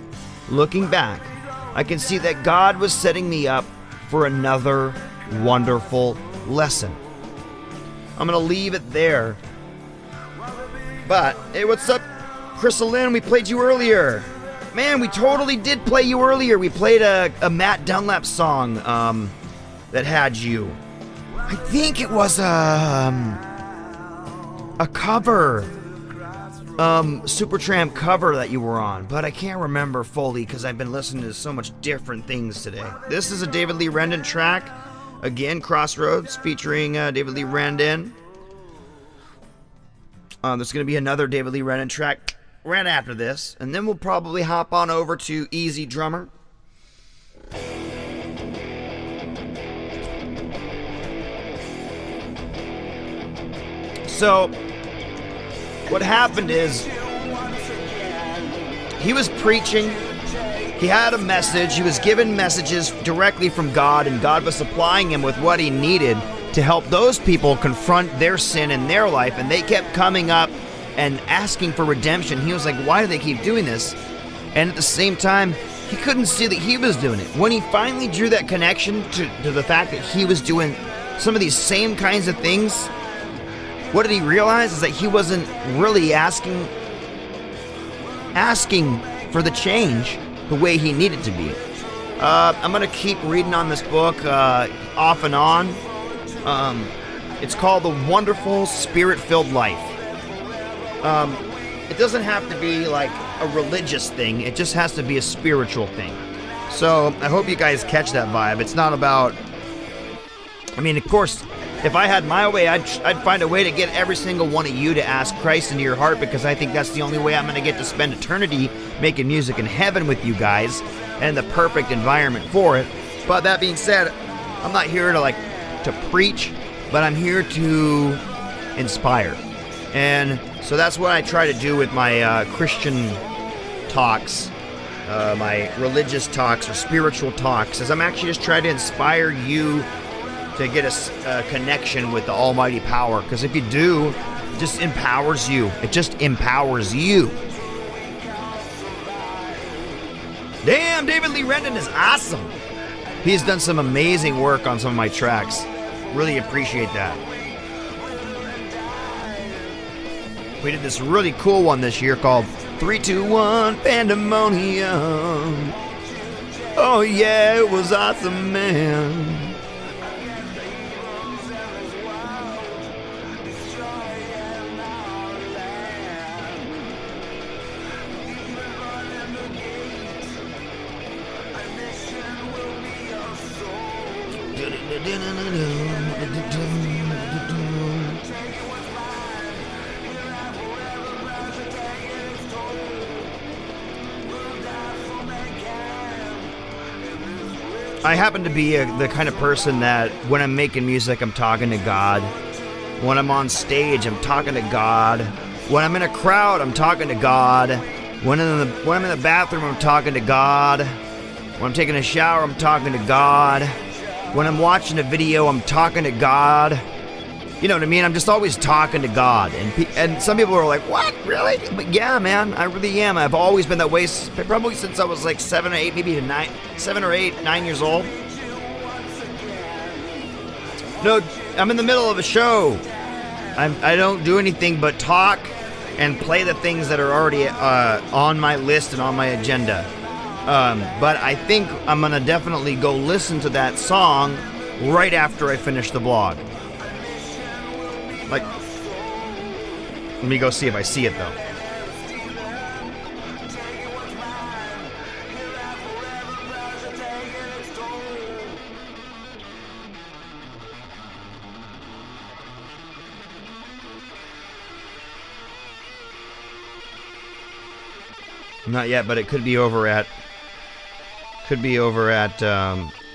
Looking back, I can see that God was setting me up for another wonderful lesson. I'm going to leave it there. But, hey, what's up, Crystal-Lynn? We played you earlier. Man, we totally did play you earlier. We played a Matt Dunlap song that had you. I think it was a cover, Supertramp cover that you were on, but I can't remember fully because I've been listening to so much different things today. This is a David Lee Rendon track, again, Crossroads, featuring David Lee Rendon. There's going to be another David Lee Rendon track right after this, and then we'll probably hop on over to Easy Drummer. So, what happened is, he was preaching, he had a message, he was given messages directly from God, and God was supplying him with what he needed to help those people confront their sin in their life, and they kept coming up and asking for redemption. He was like, why do they keep doing this? And at the same time, he couldn't see that he was doing it. When he finally drew that connection to the fact that he was doing some of these same kinds of things, what did he realize is that he wasn't really asking asking for the change the way he needed to be. I'm going to keep reading on this book off and on. It's called The Wonderful Spirit-Filled Life. It doesn't have to be like a religious thing. It just has to be a spiritual thing. So I hope you guys catch that vibe. It's not about... I mean, of course, if I had my way, I'd find a way to get every single one of you to ask Christ into your heart, because I think that's the only way I'm going to get to spend eternity making music in heaven with you guys, and the perfect environment for it. But that being said, I'm not here to preach, but I'm here to inspire. And so that's what I try to do with my Christian talks, my religious talks or spiritual talks, is I'm actually just trying to inspire you to get a connection with the almighty power. Because if you do, it just empowers you. It just empowers you. Damn, David Lee Rendon is awesome. He's done some amazing work on some of my tracks. Really appreciate that. We did this really cool one this year called 3-2-1 Pandemonium. Oh yeah, it was awesome, man. I happen to be the kind of person that when I'm making music, I'm talking to God. When I'm on stage, I'm talking to God. When I'm in a crowd, I'm talking to God. When I'm in the bathroom, I'm talking to God. When I'm taking a shower, I'm talking to God. When I'm watching a video, I'm talking to God. You know what I mean? I'm just always talking to God. And some people are like, what? Really? But yeah, man, I really am. I've always been that way, probably since I was like 7 or 8, maybe 7 or 8, 9 years old. No, I'm in the middle of a show. I don't do anything but talk and play the things that are already on my list and on my agenda. But I think I'm going to definitely go listen to that song right after I finish the blog. Like, let me go see if I see it, though. Not yet, but it could be over at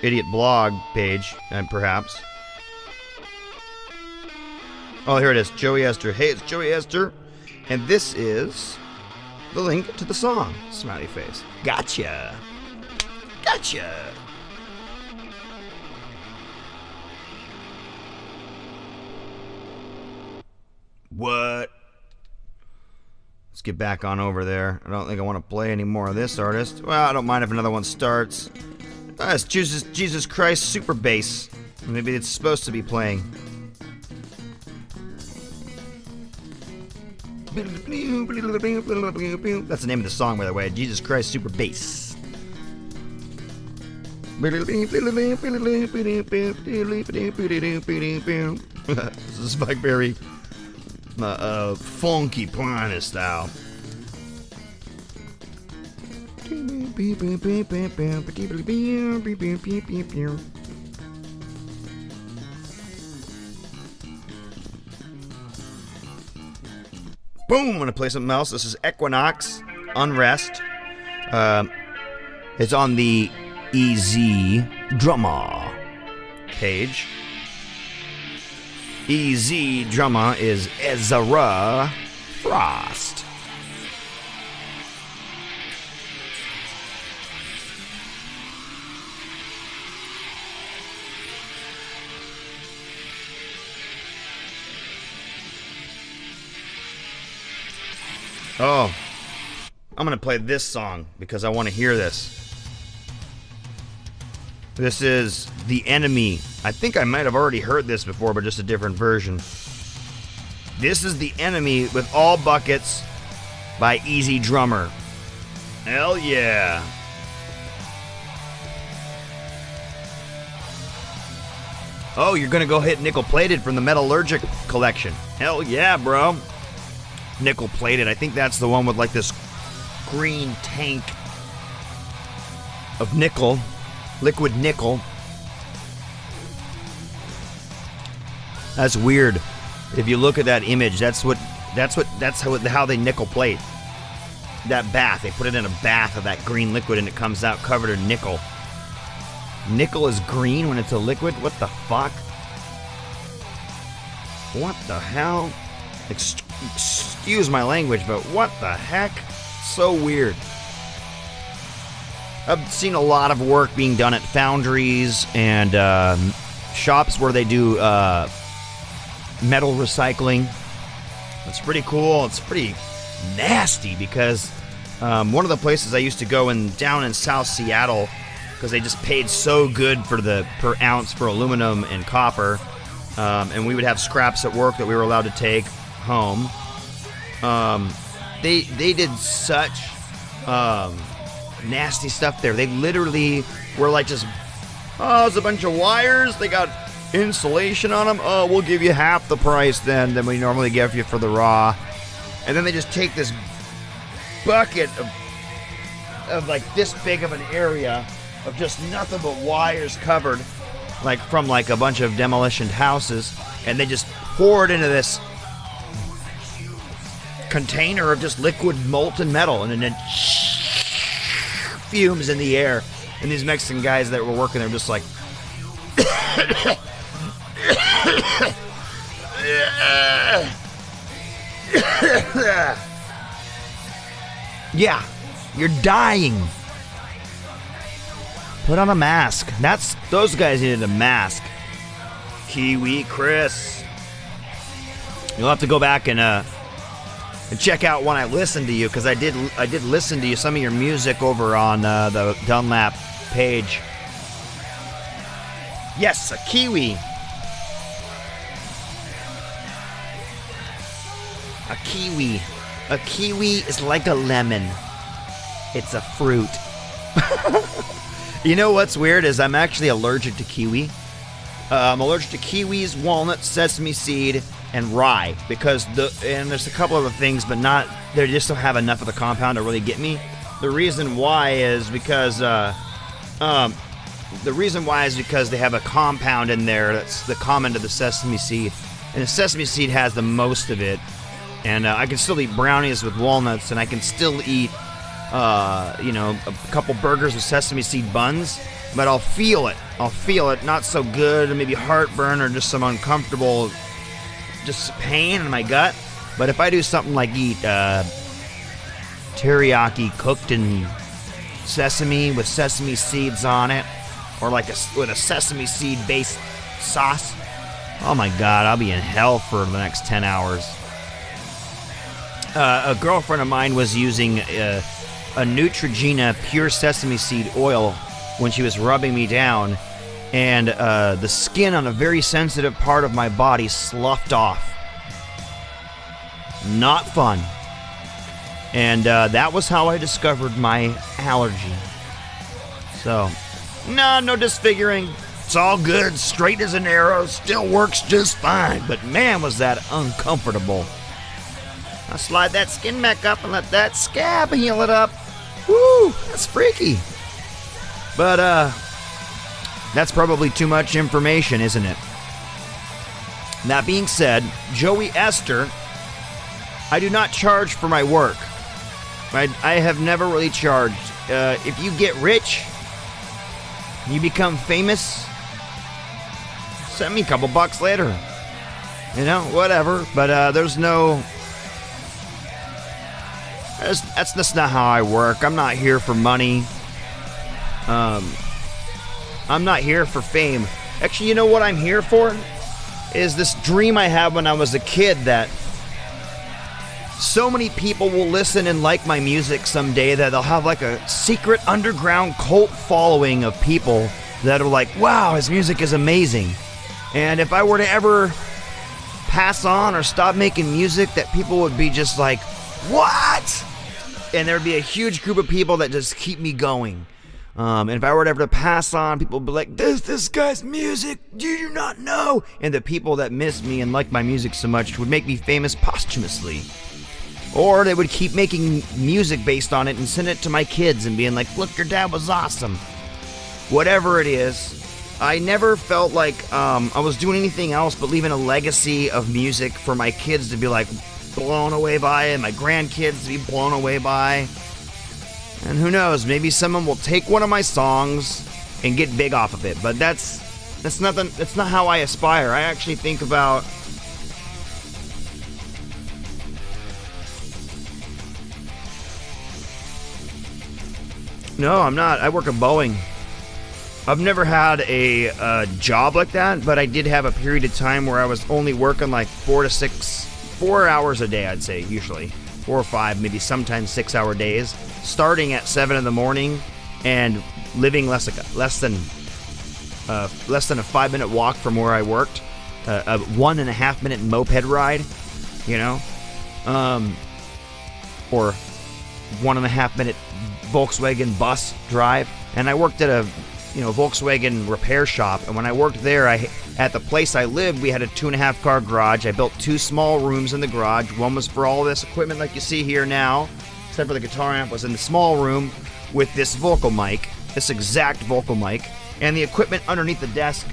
IdiOtBlog page, and perhaps. Oh, here it is. Joey Esther. Hey, it's Joey Esther. And this is the link to the song. Smiley face. Gotcha. Gotcha. What? Let's get back on over there. I don't think I want to play any more of this artist. Well, I don't mind if another one starts. It's Jesus Christ Super Bass. Maybe it's supposed to be playing. That's the name of the song, by the way. Jesus Christ Super Bass. This is like very funky piano style. Boom! I'm gonna play something else. This is Equinox Unrest. It's on the EZ Drummer page. EZ Drummer is Ezra Frost. Oh, I'm going to play this song because I want to hear this. This is The Enemy. I think I might have already heard this before, but just a different version. This is The Enemy with All Buckets by EZ Drummer. Hell yeah. Oh, you're gonna go hit nickel plated from the Metallurgic collection. Hell yeah, bro. Nickel plated. I think that's the one with like this green tank of nickel, liquid nickel. That's weird. If you look at that image, that's how they nickel plate. That bath, they put it in a bath of that green liquid and it comes out covered in nickel. Nickel is green when it's a liquid? What the fuck? What the hell? Excuse my language, but what the heck? So weird. I've seen a lot of work being done at foundries and shops where they do metal recycling. It's pretty cool. It's pretty nasty because one of the places I used to go down in South Seattle, because they just paid so good for the per ounce for aluminum and copper, and we would have scraps at work that we were allowed to take home. They did such nasty stuff there. They literally were like just, oh, it's a bunch of wires. They got insulation on them. Oh, we'll give you half the price than we normally give you for the raw. And then they just take this bucket of like this big of an area of just nothing but wires covered, like from like a bunch of demolitioned houses, and they just pour it into this container of just liquid molten metal, and then it fumes in the air. And these Mexican guys that were working there were just like, yeah, you're dying. Put on a mask. Those guys needed a mask. Kiwi Chris. You'll have to go back and check out when I listened to you, because I did listen to you, some of your music over on the BandLab page. Yes, a kiwi. A kiwi. A kiwi is like a lemon. It's a fruit. You know what's weird is I'm actually allergic to kiwi. I'm allergic to kiwis, walnuts, sesame seed, and rye, because and there's a couple other things, but they just don't have enough of the compound to really get me. The reason why is because they have a compound in there that's the common to the sesame seed, and the sesame seed has the most of it. And I can still eat brownies with walnuts, and I can still eat a couple burgers with sesame seed buns, but I'll feel it. Not so good, maybe heartburn or just some uncomfortable, just pain in my gut. But if I do something like eat teriyaki cooked in sesame with sesame seeds on it, or like with a sesame seed based sauce, oh my God, I'll be in hell for the next 10 hours. A girlfriend of mine was using a Neutrogena pure sesame seed oil when she was rubbing me down, and the skin on a very sensitive part of my body sloughed off. Not fun. And that was how I discovered my allergy. So, no disfiguring. It's all good, straight as an arrow, still works just fine. But man, was that uncomfortable. I'll slide that skin back up and let that scab heal it up. Woo, that's freaky. But that's probably too much information, isn't it? That being said, Joey Esther, I do not charge for my work. I have never really charged. If you get rich, you become famous, send me a couple bucks later. You know, whatever. But there's no... That's just not how I work. I'm not here for money. I'm not here for fame. Actually, you know what I'm here for? Is this dream I had when I was a kid that so many people will listen and like my music someday that they'll have like a secret underground cult following of people that are like, wow, his music is amazing. And if I were to ever pass on or stop making music, that people would be just like, what? and there'd be a huge group of people that just keep me going. And if I were ever to pass on, people would be like, this guy's music, do you not know? And the people that miss me and like my music so much would make me famous posthumously. Or they would keep making music based on it and send it to my kids and being like, look, your dad was awesome. Whatever it is, I never felt like I was doing anything else but leaving a legacy of music for my kids to be like blown away by and my grandkids to be blown away by. And who knows, maybe someone will take one of my songs and get big off of it. But that's not how I aspire. I actually think about No, I'm not. I work at Boeing. I've never had a job like that, but I did have a period of time where I was only working like 4 hours a day, I'd say, usually. 4 or 5, maybe sometimes 6-hour days, starting at 7 in the morning and living less than a 5-minute walk from where I worked, a 1.5 minute moped ride, you know, or 1.5 minute Volkswagen bus drive. And I worked at a Volkswagen repair shop, and when I worked there, at the place I lived, we had a 2.5 car garage. I built 2 small rooms in the garage. One was for all this equipment like you see here now, except for the guitar amp was in the small room with this vocal mic, this exact vocal mic, and the equipment underneath the desk.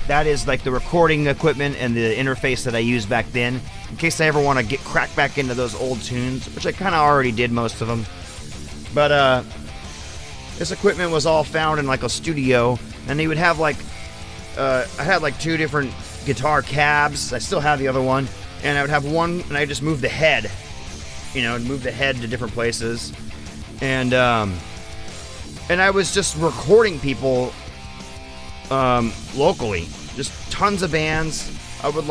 That is like the recording equipment and the interface that I used back then, in case I ever want to get cracked back into those old tunes, which I kind of already did most of them. But this equipment was all found in like a studio, and they would have like, I had like 2 different guitar cabs. I still have the other one, and I would have one, and I just moved the head, move the head to different places, and I was just recording people locally, just tons of bands. I would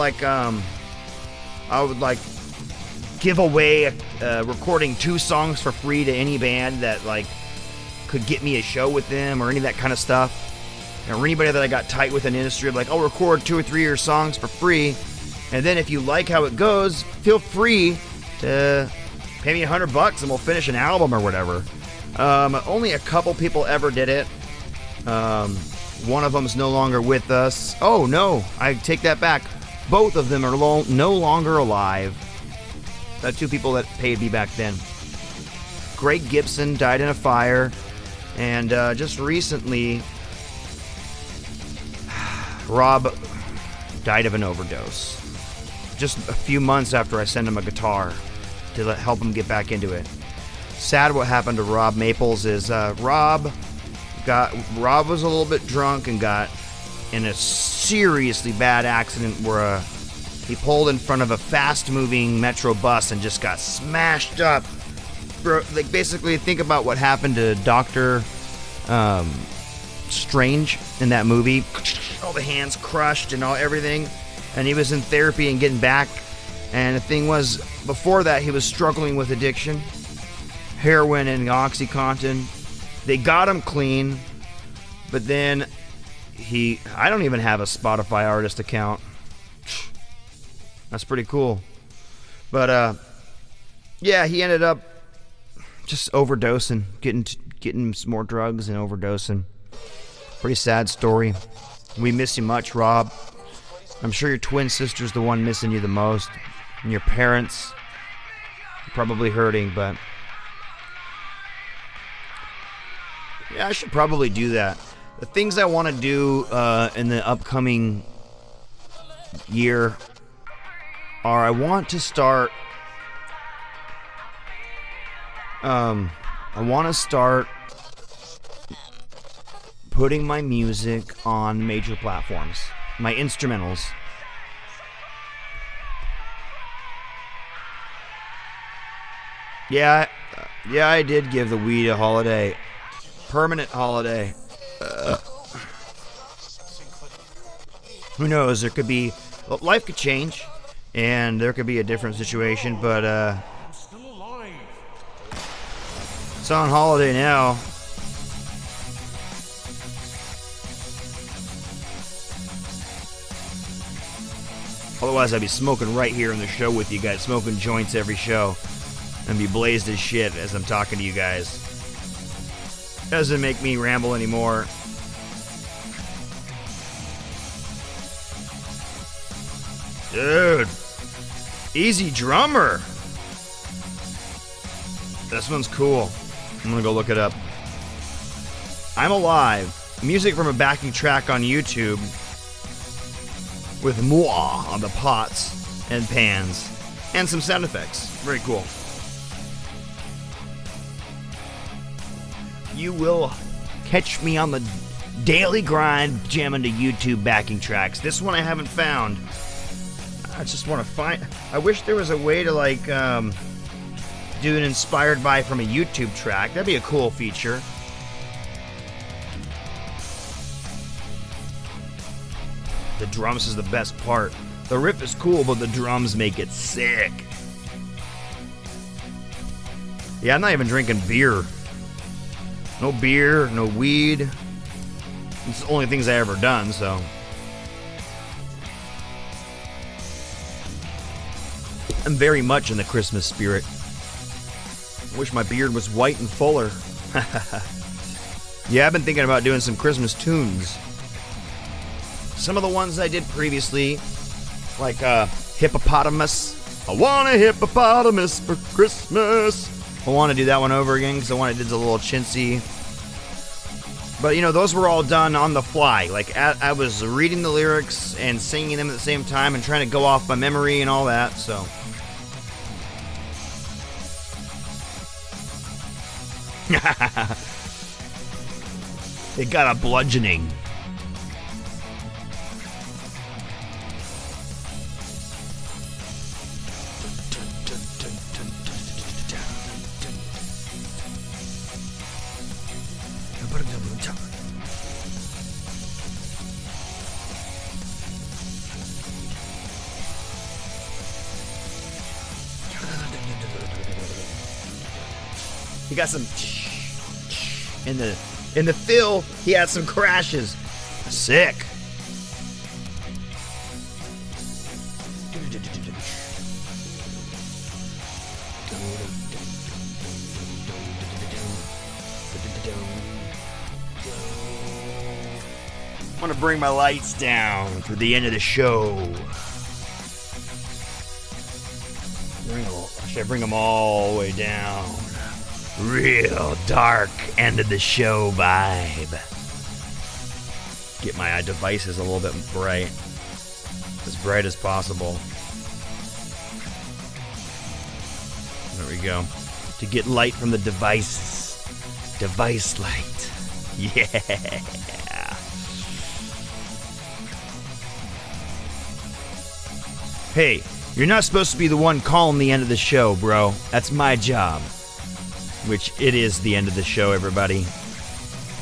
give away recording 2 songs for free to any band that like could get me a show with them or any of that kind of stuff. Or anybody that I got tight with in the industry, I'd be like, I'll record 2 or 3 of your songs for free, and then if you like how it goes, feel free to pay me $100 and we'll finish an album or whatever. Only a couple people ever did it. One of them's no longer with us. Oh no, I take that back. Both of them are no longer alive. 2 people that paid me back then. Greg Gibson died in a fire, and just recently, Rob died of an overdose. Just a few months after I sent him a guitar to help him get back into it. Sad what happened to Rob Maples is Rob was a little bit drunk and got in a seriously bad accident where he pulled in front of a fast-moving Metro bus and just got smashed up. Like, basically, think about what happened to Dr. Strange in that movie. All the hands crushed and everything. And he was in therapy and getting back. And the thing was, before that, he was struggling with addiction. Heroin and OxyContin. They got him clean. But then I don't even have a Spotify artist account. That's pretty cool. But, yeah, he ended up just overdosing, getting some more drugs and overdosing. Pretty sad story. We miss you much, Rob. I'm sure your twin sister's the one missing you the most. And your parents are probably hurting, but yeah, I should probably do that. The things I want to do in the upcoming year are I want to start putting my music on major platforms, my instrumentals. Yeah, I did give the weed a holiday. Permanent holiday. Who knows? There could be... Well, life could change, and there could be a different situation, but, it's on holiday now. Otherwise, I'd be smoking right here in the show with you guys, smoking joints every show. and be blazed as shit as I'm talking to you guys. Doesn't make me ramble anymore. Dude, easy drummer. This one's cool. I'm gonna go look it up. I'm Alive. Music from a backing track on YouTube with moi on the pots and pans and some sound effects. Very cool. You will catch me on the daily grind jamming to YouTube backing tracks. This one I haven't found. I just want to find. I wish there was a way to like do an inspired by from a YouTube track. That'd be a cool feature. The drums is the best part. The riff is cool, but the drums make it sick. Yeah, I'm not even drinking beer. No beer, no weed. It's the only things I ever done, so. I'm very much in the Christmas spirit. I wish my beard was white and fuller. Yeah, I've been thinking about doing some Christmas tunes. Some of the ones I did previously, like Hippopotamus. I want a hippopotamus for Christmas. I want to do that one over again because I want to do a little chintzy. But you know, those were all done on the fly. Like I was reading the lyrics and singing them at the same time and trying to go off my memory and all that, so. It got a bludgeoning. He got some in the fill. He had some crashes. Sick. I'm gonna bring my lights down for the end of the show. Should I bring them all the way down? Real dark end of the show vibe. Get my devices a little bit bright. As bright as possible. There we go. To get light from the devices. Device light. Yeah. Hey, you're not supposed to be the one calling the end of the show, bro. That's my job. Which it is the end of the show, everybody.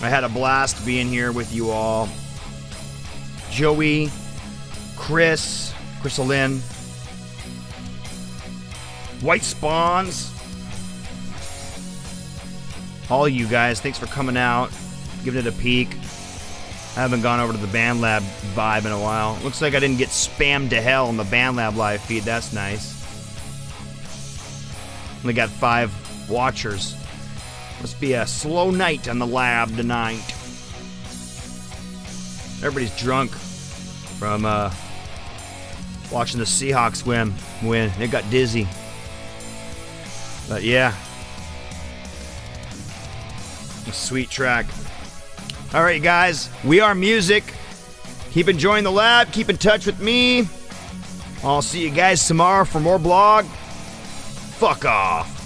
I had a blast being here with you all. Joey, Chris, Lynn, White Spawns, all you guys, thanks for coming out, giving it a peek. I haven't gone over to the BandLab vibe in a while. Looks like I didn't get spammed to hell on the BandLab live feed. That's nice. Only got 5 watchers. Must be a slow night on the lab tonight. Everybody's drunk from watching the Seahawks win. They got dizzy. But yeah. A sweet track. Alright guys, we are music. Keep enjoying the lab, keep in touch with me. I'll see you guys tomorrow for more blog. Fuck off.